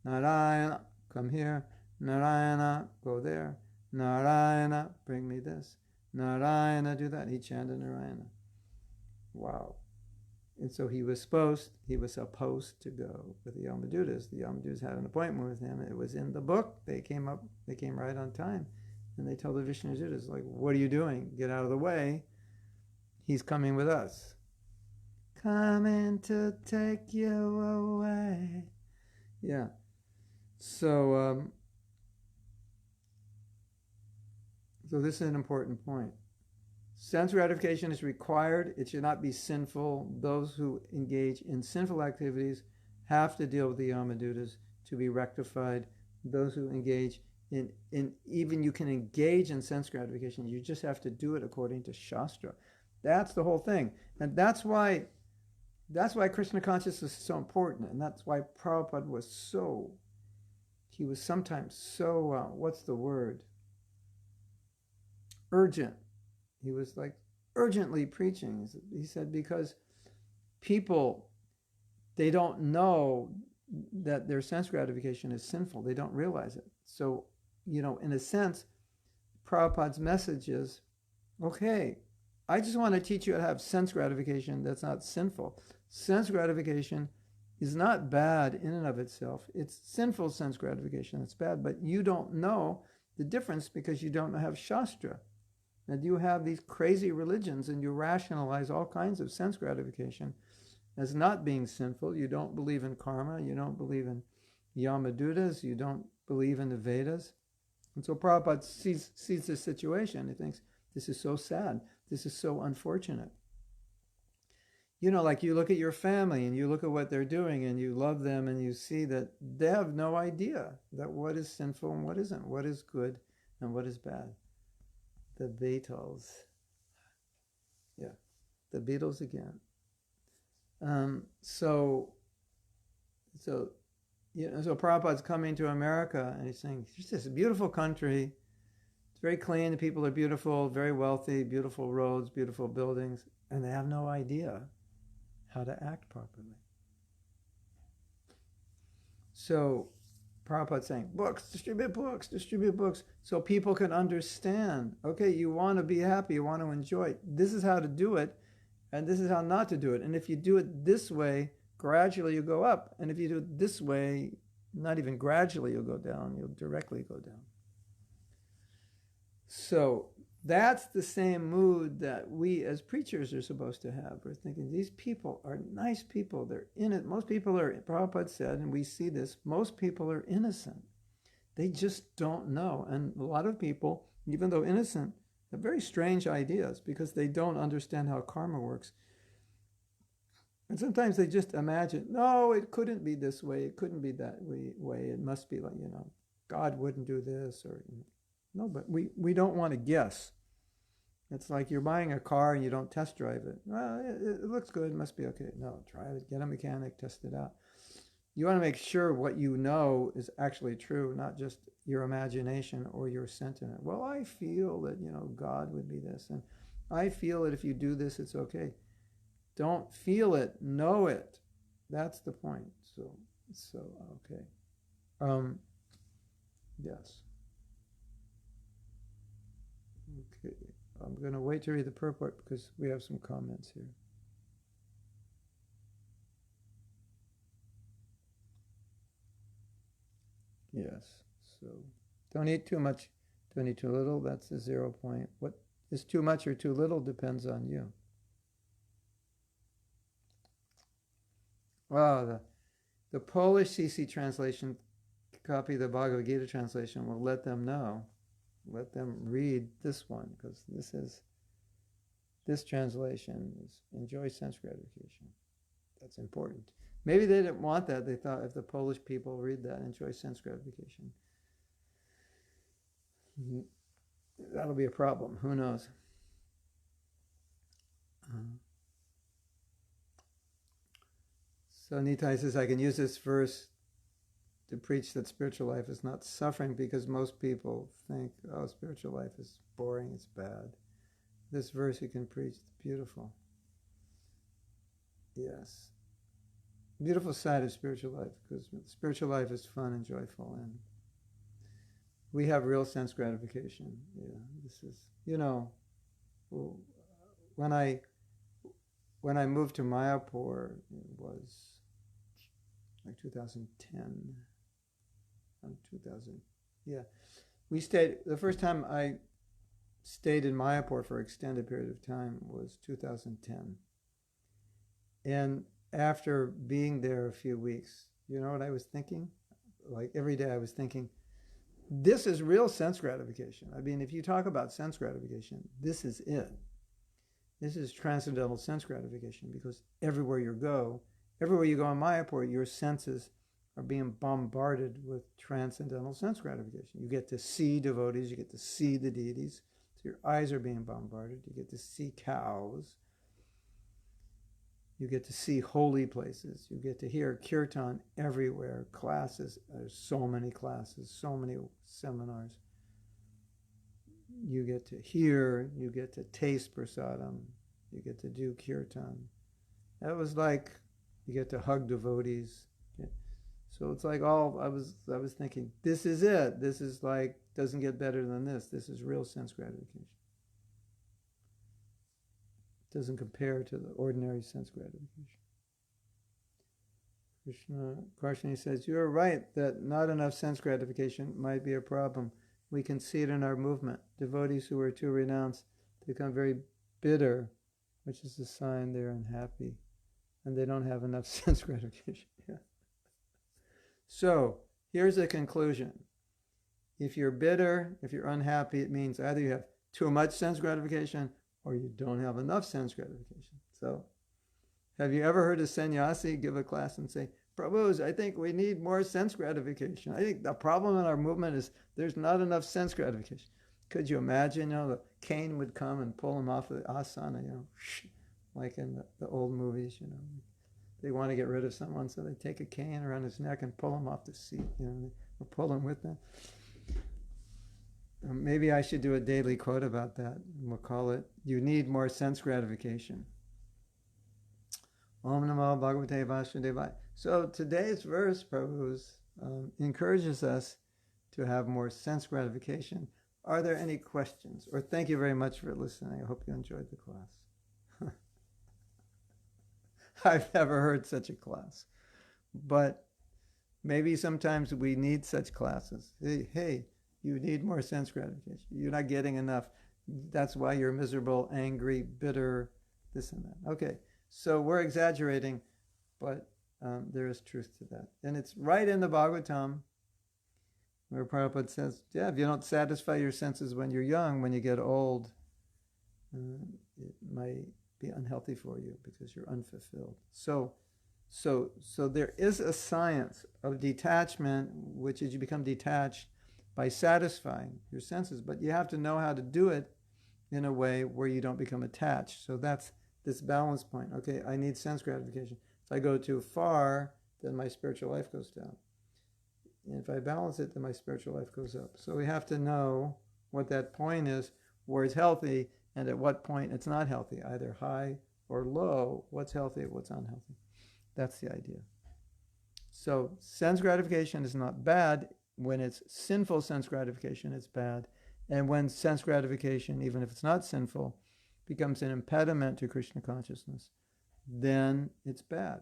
Narayana, come here. Narayana, go there. Narayana, bring me this. Narayana, do that. He chanted Narayana. Wow. And so he was supposed to go with the Yamadutas. The Yamadutas had an appointment with him. It was in the book. They came right on time. And they told the Vishnudutas, like, what are you doing? Get out of the way. He's coming with us. Coming to take you away. Yeah. So this is an important point. Sense gratification is required. It should not be sinful. Those who engage in sinful activities have to deal with the Yamadutas to be rectified. Those who engage in even you can engage in sense gratification. You just have to do it according to Shastra. That's the whole thing. And that's why Krishna consciousness is so important. And that's why Prabhupada was sometimes so, what's the word? Urgent. He was like urgently preaching. He said, because people, they don't know that their sense gratification is sinful. They don't realize it. So, in a sense, Prabhupada's message is, okay, I just want to teach you how to have sense gratification that's not sinful. Sense gratification is not bad in and of itself. It's sinful sense gratification that's bad, but you don't know the difference because you don't have Shastra. And you have these crazy religions and you rationalize all kinds of sense gratification as not being sinful. You don't believe in karma. You don't believe in Yamadutas. You don't believe in the Vedas. And so Prabhupada sees this situation. He thinks, this is so sad. This is so unfortunate. Like you look at your family and you look at what they're doing and you love them and you see that they have no idea that what is sinful and what isn't, what is good and what is bad. The Beatles. Yeah, the Beatles again. So Prabhupada's coming to America and he's saying, it's just a beautiful country. It's very clean, the people are beautiful, very wealthy, beautiful roads, beautiful buildings, and they have no idea how to act properly. So Prabhupada's saying, books, distribute books, so people can understand. Okay, you want to be happy, you want to enjoy it. This is how to do it, and this is how not to do it. And if you do it this way, gradually you go up. And if you do it this way, not even gradually you'll go down, you'll directly go down. So that's the same mood that we as preachers are supposed to have. We're thinking, these people are nice people. They're in it. Most people are, Prabhupada said, and we see this, most people are innocent. They just don't know. And a lot of people, even though innocent, They're very strange ideas because they don't understand how karma works. And sometimes they just imagine, no, it couldn't be this way. It couldn't be that way. It must be like, God wouldn't do this or, no, but we don't want to guess. It's like you're buying a car and you don't test drive it. Well, it looks good. It must be okay. No, try it. Get a mechanic, test it out. You want to make sure what you know is actually true, not just your imagination or your sentiment. Well, I feel that, God would be this. And I feel that if you do this, it's okay. Don't feel it, know it. That's the point. So okay. Yes. Okay. I'm going to wait to read the purport because we have some comments here. Yes. So don't eat too much. Don't eat too little. That's the 0 point. What is too much or too little depends on you. Well, the Polish CC translation copy of the Bhagavad Gita translation will let them know. Let them read this one because this translation is enjoy sense gratification. That's important. Maybe they didn't want that. They thought if the Polish people read that, enjoy sense gratification, that'll be a problem. Who knows? So Nitai says, I can use this verse to preach that spiritual life is not suffering because most people think, oh, spiritual life is boring, it's bad. This verse you can preach, it's beautiful. Yes. Beautiful side of spiritual life because spiritual life is fun and joyful and we have real sense gratification. Yeah, this is, when I moved to Mayapur, it was like 2010. 2000. Yeah. We stayed, the first time I stayed in Mayapur for an extended period of time was 2010. And after being there a few weeks, you know what I was thinking? Like every day I was thinking, this is real sense gratification. I mean, if you talk about sense gratification, this is it. This is transcendental sense gratification because everywhere you go in Mayapur, your senses are being bombarded with transcendental sense gratification. You get to see devotees, you get to see the deities, so your eyes are being bombarded. You get to see cows, you get to see holy places, you get to hear kirtan everywhere, classes, there's so many classes, so many seminars. You get to hear, you get to taste prasadam, you get to do kirtan. That was like, you get to hug devotees. So it's like I was thinking, this is it. This is like, doesn't get better than this. This is real sense gratification. It doesn't compare to the ordinary sense gratification. Krishna says, you're right that not enough sense gratification might be a problem. We can see it in our movement. Devotees who are too renounced become very bitter, which is a sign they're unhappy and they don't have enough sense gratification. Yeah. So here's the conclusion. If you're bitter, if you're unhappy, it means either you have too much sense gratification or you don't have enough sense gratification. So have you ever heard a sannyasi give a class and say, Prabhus, I think we need more sense gratification. I think the problem in our movement is there's not enough sense gratification. Could you imagine, the cane would come and pull him off of the asana, like in the old movies, They want to get rid of someone, so they take a cane around his neck and pull him off the seat, or pull him with them. Maybe I should do a daily quote about that. We'll call it, you need more sense gratification. Om Namo Bhagavate Vasudevaya. So today's verse, Prabhu's, encourages us to have more sense gratification. Are there any questions? Or thank you very much for listening. I hope you enjoyed the class. I've never heard such a class. But maybe sometimes we need such classes. Hey, you need more sense gratification. You're not getting enough. That's why you're miserable, angry, bitter, this and that. Okay, so we're exaggerating, but there is truth to that. And it's right in the Bhagavatam. where Prabhupada says, yeah, if you don't satisfy your senses when you're young, when you get old, it might be unhealthy for you because you're unfulfilled. So there is a science of detachment, which is you become detached by satisfying your senses, but you have to know how to do it in a way where you don't become attached. So that's this balance point. Okay, I need sense gratification. If I go too far, then my spiritual life goes down. And if I balance it, then my spiritual life goes up. So we have to know what that point is, where it's healthy, and at what point it's not healthy, either high or low, what's healthy, what's unhealthy. That's the idea. So sense gratification is not bad. When it's sinful sense gratification, it's bad. And when sense gratification, even if it's not sinful, becomes an impediment to Krishna consciousness, then it's bad.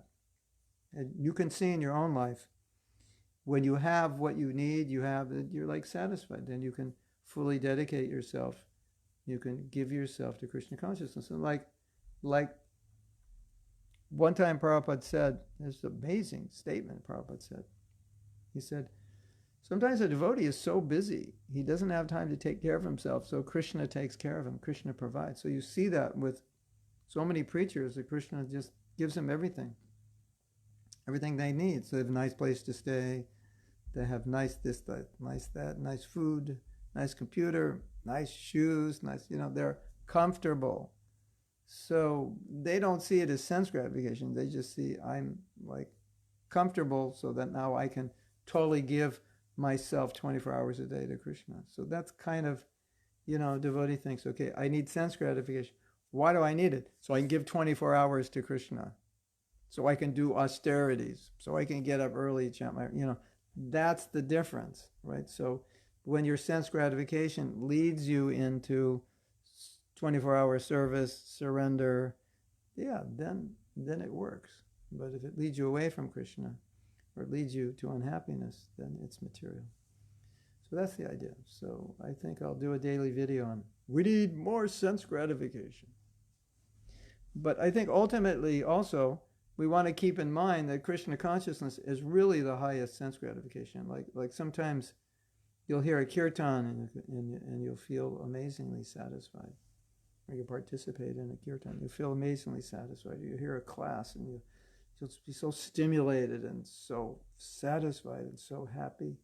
And you can see in your own life, when you have what you need, you're like satisfied. Then you can fully dedicate yourself. You can give yourself to Krishna consciousness. And like one time Prabhupada said, this amazing statement Prabhupada said. He said, sometimes a devotee is so busy, he doesn't have time to take care of himself, so Krishna takes care of him, Krishna provides. So you see that with so many preachers, that Krishna just gives them everything they need. So they have a nice place to stay, they have nice this, that, nice that, nice food, nice computer, nice shoes, they're comfortable. So they don't see it as sense gratification. They just see I'm like comfortable so that now I can totally give myself 24 hours a day to Krishna. So that's kind of, devotee thinks, okay, I need sense gratification. Why do I need it? So I can give 24 hours to Krishna. So I can do austerities. So I can get up early, chant my, that's the difference, right? So when your sense gratification leads you into 24-hour service, surrender, then it works. But if it leads you away from Krishna, or it leads you to unhappiness, then it's material. So that's the idea. So I think I'll do a daily video on, we need more sense gratification. But I think ultimately also, we want to keep in mind that Krishna consciousness is really the highest sense gratification. Like sometimes you'll hear a kirtan and you'll feel amazingly satisfied. Or you participate in a kirtan, you feel amazingly satisfied. You hear a class and you'll be so stimulated and so satisfied and so happy.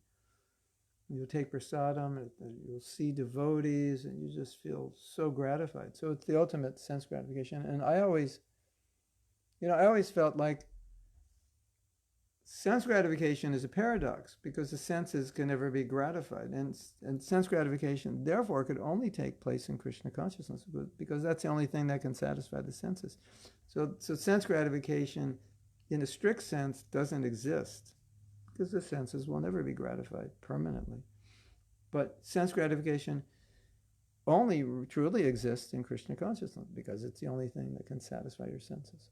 You'll take prasadam, you'll see devotees, and you just feel so gratified. So it's the ultimate sense gratification. And I always felt like sense gratification is a paradox because the senses can never be gratified. And sense gratification, therefore, could only take place in Krishna consciousness because that's the only thing that can satisfy the senses. So sense gratification, in a strict sense, doesn't exist because the senses will never be gratified permanently. But sense gratification only truly exists in Krishna consciousness because it's the only thing that can satisfy your senses.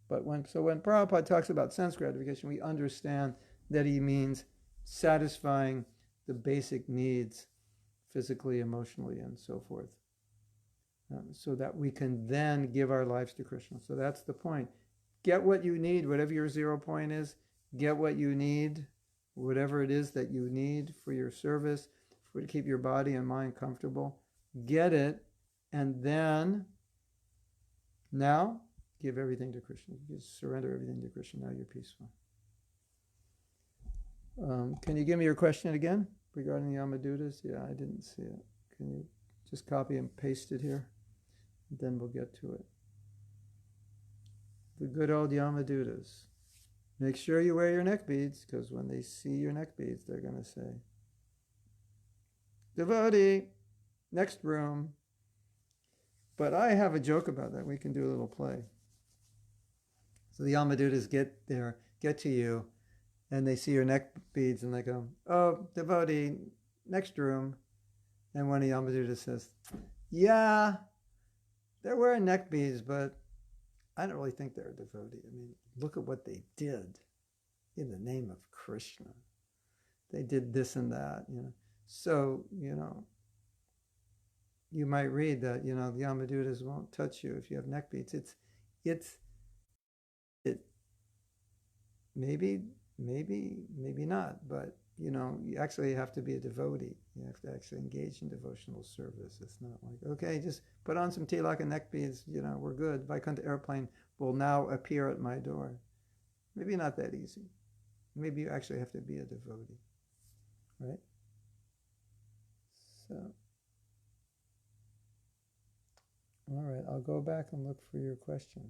But when Prabhupada talks about sense gratification, we understand that he means satisfying the basic needs physically, emotionally, and so forth, so that we can then give our lives to Krishna. So that's the point. Get what you need, whatever your 0 point is, get what you need, whatever it is that you need for your service, to keep your body and mind comfortable. Get it, and then now give everything to Krishna. Just surrender everything to Krishna. Now you're peaceful. Can you give me your question again regarding the Yamadutas? Yeah, I didn't see it. Can you just copy and paste it here? Then we'll get to it. The good old Yamadutas. Make sure you wear your neck beads, because when they see your neck beads, they're going to say, devotee, next room. But I have a joke about that. We can do a little play. So the Yamadutas get to you, and they see your neck beads, and they go, oh, devotee, next room. And one of the Yamadutas says, yeah, they're wearing neck beads, but I don't really think they're a devotee. I mean, look at what they did in the name of Krishna. They did this and that, So, you might read that, the Yamadutas won't touch you if you have neck beads. Maybe not, but you actually have to be a devotee. You have to actually engage in devotional service. It's not like, okay, just put on some tilak and neck beads, we're good. Vaikuntha airplane will now appear at my door. Maybe not that easy. Maybe you actually have to be a devotee, right? So, all right, I'll go back and look for your question.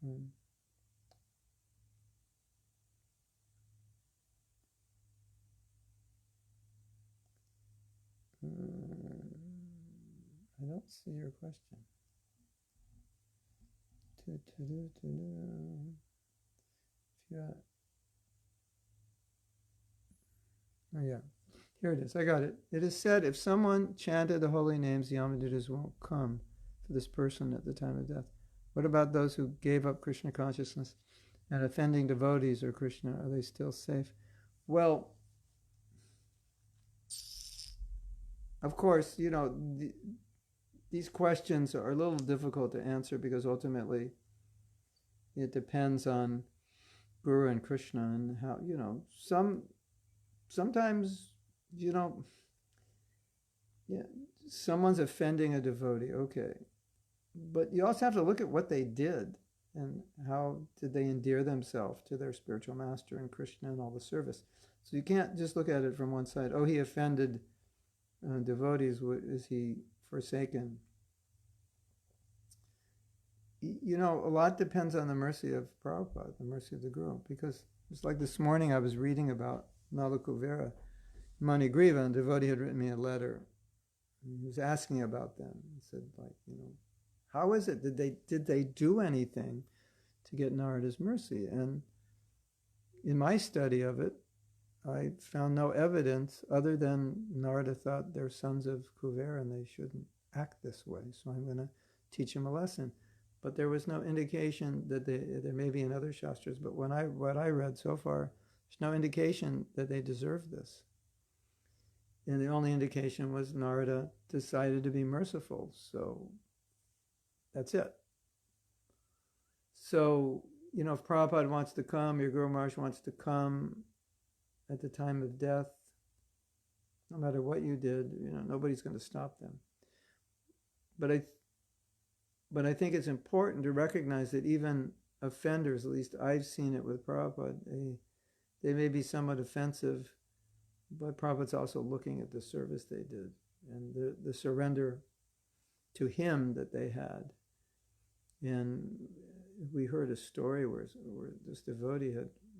I don't see your question. Oh yeah, here it is. I got it. It is said, if someone chanted the holy names, the Yamadutas won't come for this person at the time of death. What about those who gave up Krishna consciousness and offending devotees or Krishna? Are they still safe? Well, of course, these questions are a little difficult to answer because ultimately it depends on Guru and Krishna and how, sometimes, someone's offending a devotee, okay. But you also have to look at what they did and how did they endear themselves to their spiritual master and Krishna and all the service. So you can't just look at it from one side. Oh, he offended devotees, is he forsaken? A lot depends on the mercy of Prabhupada, the mercy of the Guru, because it's like this morning I was reading about Nalakuvera, Manigriva, and a devotee had written me a letter. He was asking about them. He said, how is it? Did they do anything to get Narada's mercy? And in my study of it, I found no evidence other than Narada thought they're sons of Kuvera and they shouldn't act this way. So I'm going to teach them a lesson. But there was no indication that there may be in other shastras, but what I read so far, there's no indication that they deserve this. And the only indication was Narada decided to be merciful. So that's it. So, if Prabhupada wants to come, your Guru Maharaj wants to come at the time of death, no matter what you did, nobody's going to stop them. But I think it's important to recognize that even offenders, at least I've seen it with Prabhupada, they may be somewhat offensive, but Prabhupada's also looking at the service they did and the surrender to him that they had. And we heard a story where this devotee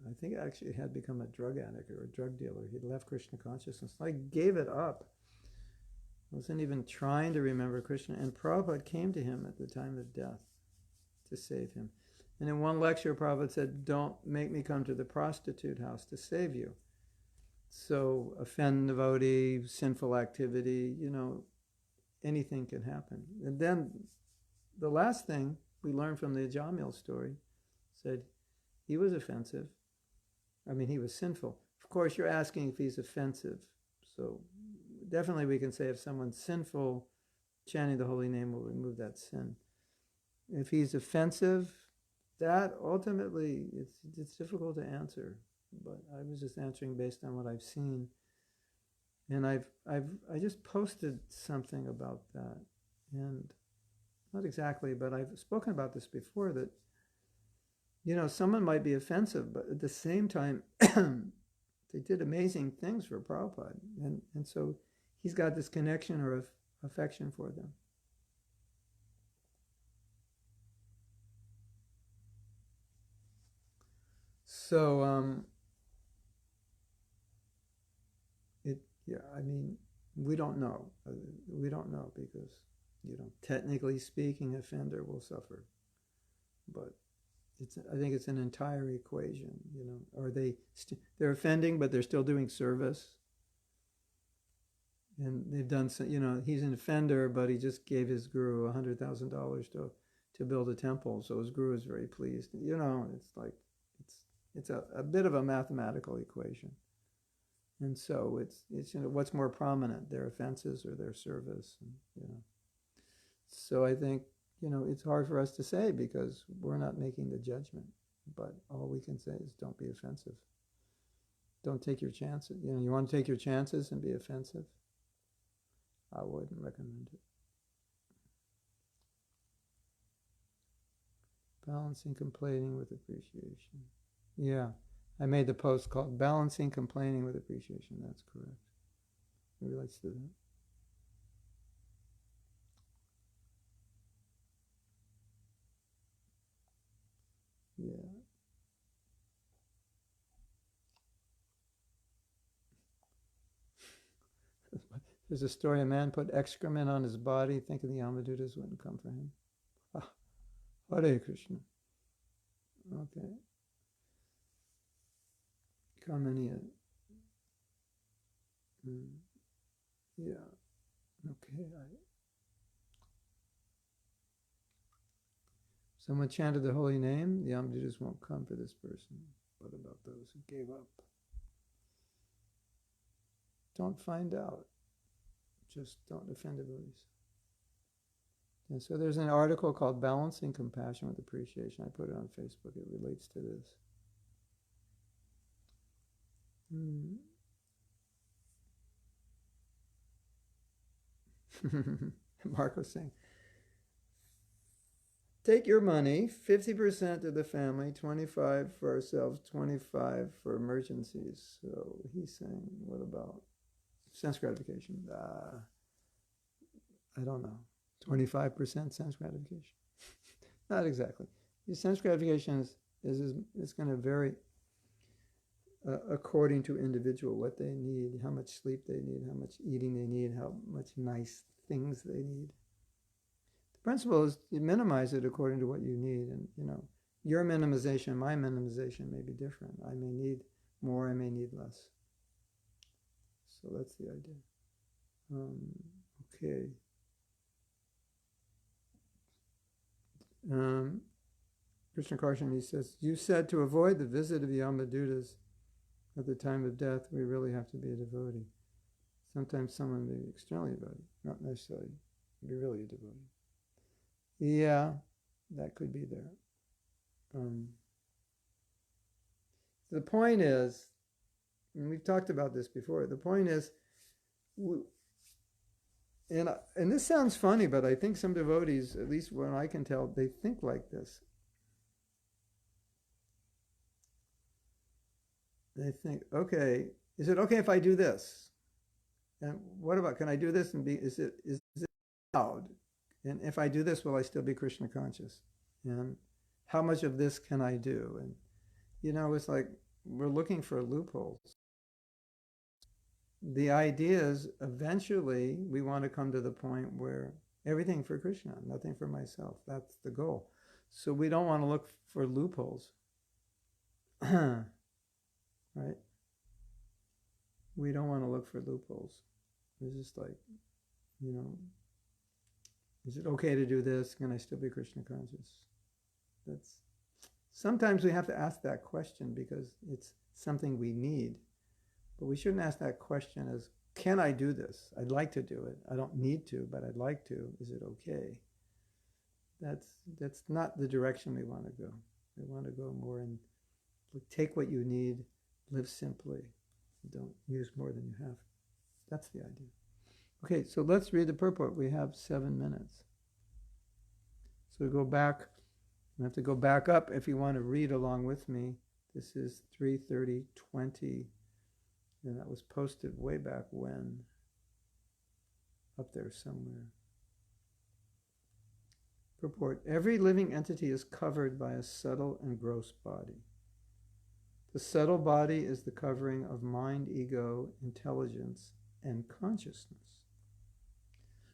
I think actually had become a drug addict or a drug dealer. He'd left Krishna consciousness, gave it up. Wasn't even trying to remember Krishna. And Prabhupada came to him at the time of death to save him. And in one lecture, Prabhupada said, don't make me come to the prostitute house to save you. So offend devotee, sinful activity, anything can happen. And then the last thing we learned from the Jamil story said he was offensive. He was sinful. Of course, you're asking if he's offensive. So definitely we can say if someone's sinful, chanting the holy name will remove that sin. If he's offensive, that ultimately, it's difficult to answer. But I was just answering based on what I've seen. And I just posted something about that. And not exactly, but I've spoken about this before, that someone might be offensive, but at the same time, they did amazing things for Prabhupada. And so he's got this connection or affection for them. So, we don't know. We don't know because, technically speaking, offender will suffer. But I think it's an entire equation, Or they're offending, but they're still doing service. And they've done, he's an offender, but he just gave his guru $100,000 to build a temple, so his guru is very pleased. It's a bit of a mathematical equation. And so it's what's more prominent, their offenses or their service, So I think, it's hard for us to say because we're not making the judgment. But all we can say is don't be offensive. don't take your chances. You know, you want to take your chances and be offensive? I wouldn't recommend it. Balancing complaining with appreciation. Yeah, I made the post called Balancing Complaining with Appreciation. That's correct. It relates to that. Yeah. There's a story, a man put excrement on his body thinking the Yamadutas wouldn't come for him. Ah, Hare Krishna. Okay. Kamaniya. Yeah. Okay. Someone chanted the holy name, the Yamadutas won't come for this person. What about those who gave up? Don't find out. Just don't offend devotees. And so there's an article called Balancing Compassion with Appreciation. I put it on Facebook. It relates to this. Mark was saying, take your money, 50% to the family, 25 for ourselves, 25 for emergencies. So he's saying, what about sense gratification? I don't know. 25% sense gratification? Not exactly. Your sense gratification is going to vary according to individual, what they need, how much sleep they need, how much eating they need, how much nice things they need. The principle is you minimize it according to what you need, and you know, your minimization, my minimization may be different. I may need more, I may need less. So that's the idea. Okay. Krishna Karshan, he says, you said to avoid the visit of Yamadutas at the time of death, we really have to be a devotee. Sometimes someone may be externally devoted, not necessarily be really a devotee. Yeah, that could be there. The point is, and we've talked about this before, the point is, and this sounds funny, but I think some devotees, at least when I can tell, they think like this. They think, okay, is it okay if I do this? And what about, can I do this and be, is it allowed? And if I do this, will I still be Krishna conscious? And how much of this can I do? And, you know, it's like we're looking for loopholes. The idea is eventually we want to come to the point where everything for Krishna, nothing for myself. That's the goal. So we don't want to look for loopholes. Right? We don't want to look for loopholes. It's just like, you know, is it okay to do this? Can I still be Krishna conscious? That's sometimes we have to ask that question because it's something we need. But we shouldn't ask that question as, can I do this? I'd like to do it. I don't need to, but I'd like to. Is it okay? That's not the direction we want to go. We want to go more in, take what you need, live simply. Don't use more than you have. That's the idea. Okay, so let's read the purport. We have 7 minutes. So we go back. I have to go back up if you want to read along with me. This is 3:30:20, and that was posted way back when. Up there somewhere. Purport. Every living entity is covered by a subtle and gross body. The subtle body is the covering of mind, ego, intelligence, and consciousness.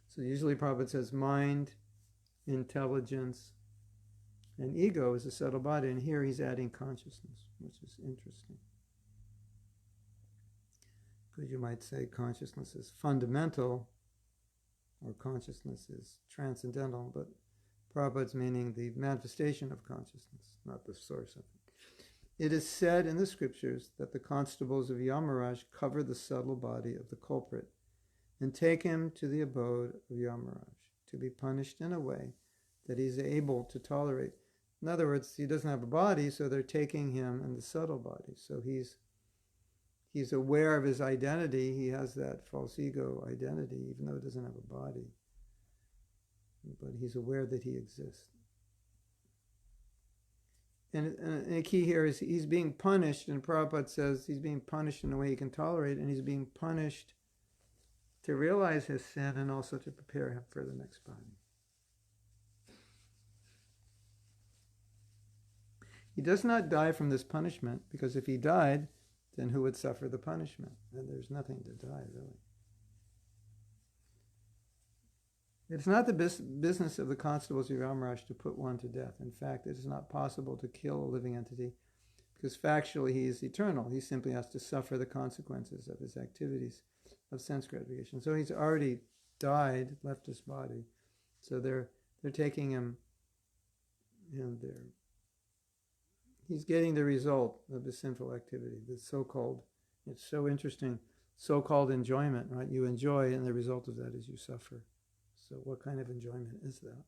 So usually Prabhupada says mind, intelligence, and ego is a subtle body, and here he's adding consciousness, which is interesting. Because you might say consciousness is fundamental, or consciousness is transcendental, but Prabhupada's meaning the manifestation of consciousness, not the source of it. It is said in the scriptures that the constables of Yamaraj cover the subtle body of the culprit and take him to the abode of Yamaraj to be punished in a way that he's able to tolerate. In other words, he doesn't have a body, so they're taking him in the subtle body. So he's aware of his identity. He has that false ego identity, even though he doesn't have a body. But he's aware that he exists. And a key here is he's being punished, and Prabhupada says he's being punished in a way he can tolerate, and he's being punished to realize his sin and also to prepare him for the next body. He does not die from this punishment, because if he died, then who would suffer the punishment? Then there's nothing to die, really. It's not the business of the constables of Yamaraj to put one to death. In fact, it is not possible to kill a living entity, because factually he is eternal. He simply has to suffer the consequences of his activities of sense gratification. So he's already died, left his body. So they're taking him, he's getting the result of his sinful activity, the so-called, it's so interesting, so-called enjoyment, right? You enjoy, and the result of that is you suffer. So what kind of enjoyment is that?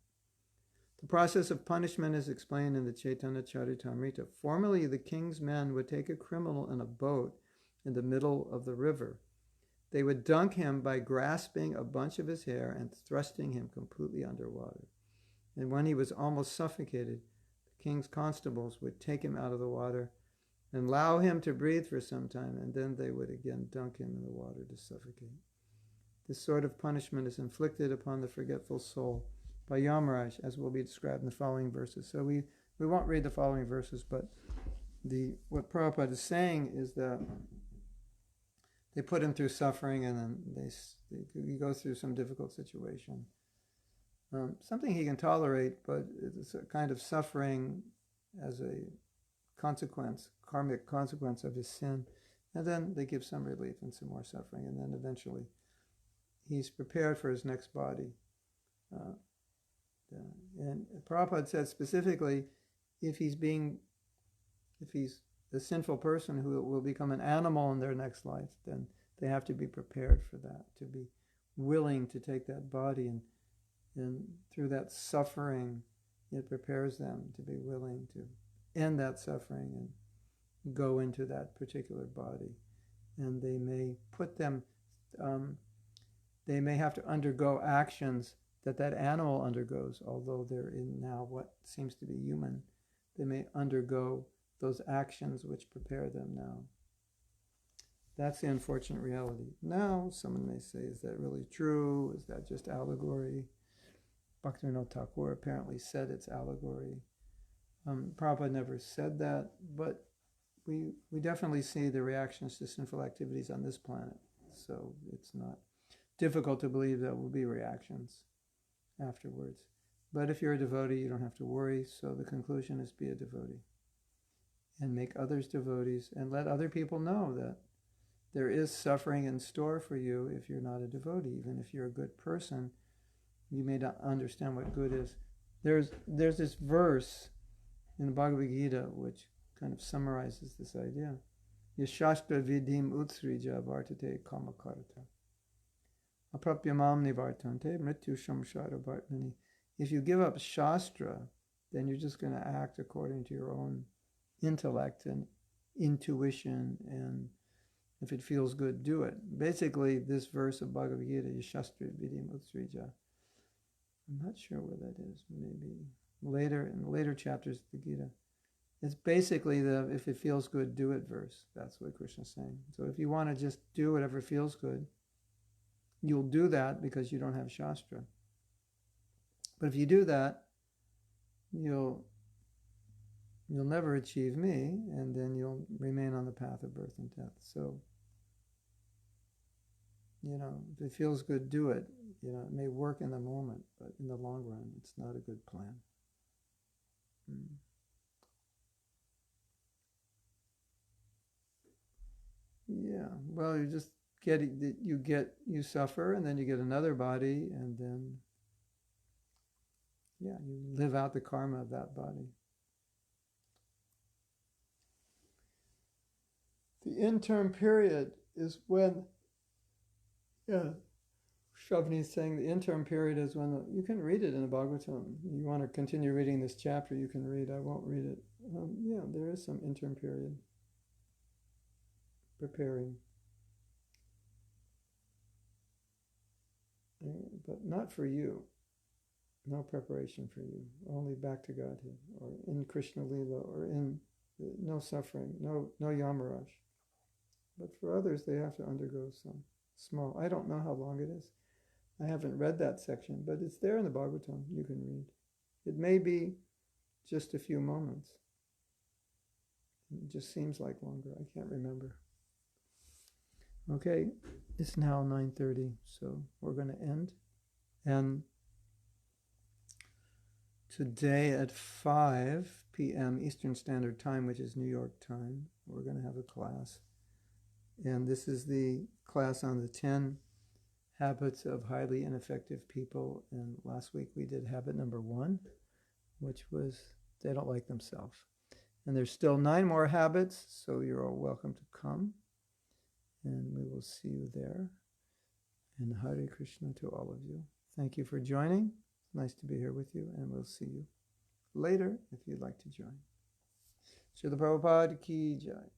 The process of punishment is explained in the Chaitanya Charitamrita. Formerly, the king's men would take a criminal in a boat in the middle of the river. They would dunk him by grasping a bunch of his hair and thrusting him completely underwater. And when he was almost suffocated, the king's constables would take him out of the water and allow him to breathe for some time, and then they would again dunk him in the water to suffocate. This sort of punishment is inflicted upon the forgetful soul by Yamaraj, as will be described in the following verses. So we won't read the following verses, but what Prabhupada is saying is that they put him through suffering, and then he goes through some difficult situation. Something he can tolerate, but it's a kind of suffering as a consequence, karmic consequence of his sin. And then they give some relief and some more suffering, and then eventually he's prepared for his next body. And Prabhupada said specifically, if he's a sinful person who will become an animal in their next life, then they have to be prepared for that, to be willing to take that body, and through that suffering, it prepares them to be willing to end that suffering and go into that particular body. And they may they may have to undergo actions that animal undergoes, although they're in now what seems to be human. They may undergo those actions which prepare them now. That's the unfortunate reality. Now, someone may say, is that really true? Is that just allegory? Bhaktivinoda Thakur apparently said it's allegory. Prabhupada never said that, but we definitely see the reactions to sinful activities on this planet. So it's not difficult to believe there will be reactions afterwards. But if you're a devotee, you don't have to worry. So the conclusion is be a devotee and make others devotees, and let other people know that there is suffering in store for you if you're not a devotee. Even if you're a good person, you may not understand what good is. There's this verse in the Bhagavad Gita which kind of summarizes this idea. Yashastra vidim utsrija vartate kamakarta. Aprapyamam nivartante mrityu shamshara bhartmani. If you give up Shastra, then you're just going to act according to your own intellect and intuition, and if it feels good, do it. Basically, this verse of Bhagavad Gita, Yashastra vidim utsrija, I'm not sure where that is, maybe later, in the later chapters of the Gita. It's basically the if it feels good, do it verse. That's what Krishna's saying. So if you want to just do whatever feels good, you'll do that because you don't have Shastra. But if you do that, you'll never achieve me, and then you'll remain on the path of birth and death. So, if it feels good, do it. It may work in the moment, but in the long run, it's not a good plan. Yeah, well, you just you suffer, and then you get another body, and then, you live out the karma of that body. The interim period is when, Shavani is saying the interim period is when, you can read it in the Bhagavatam. You want to continue reading this chapter, you can read. I won't read it. There is some interim period. preparing. But not for you. No preparation for you. Only back to Godhead, or in Krishna Lila, or in no suffering, no Yamaraj. But for others, they have to undergo some small. I don't know how long it is. I haven't read that section, but it's there in the Bhagavatam. You can read. It may be just a few moments. It just seems like longer. I can't remember. Okay, it's now 9:30, so we're going to end. And today at 5 p.m. Eastern Standard Time, which is New York time, we're going to have a class. And this is the class on the 10 habits of highly ineffective people. And last week we did habit number 1, which was they don't like themselves. And there's still 9 more habits, so you're all welcome to come. And we will see you there. And Hare Krishna to all of you. Thank you for joining. Nice to be here with you, and we'll see you later if you'd like to join. Srila Prabhupada ki jai.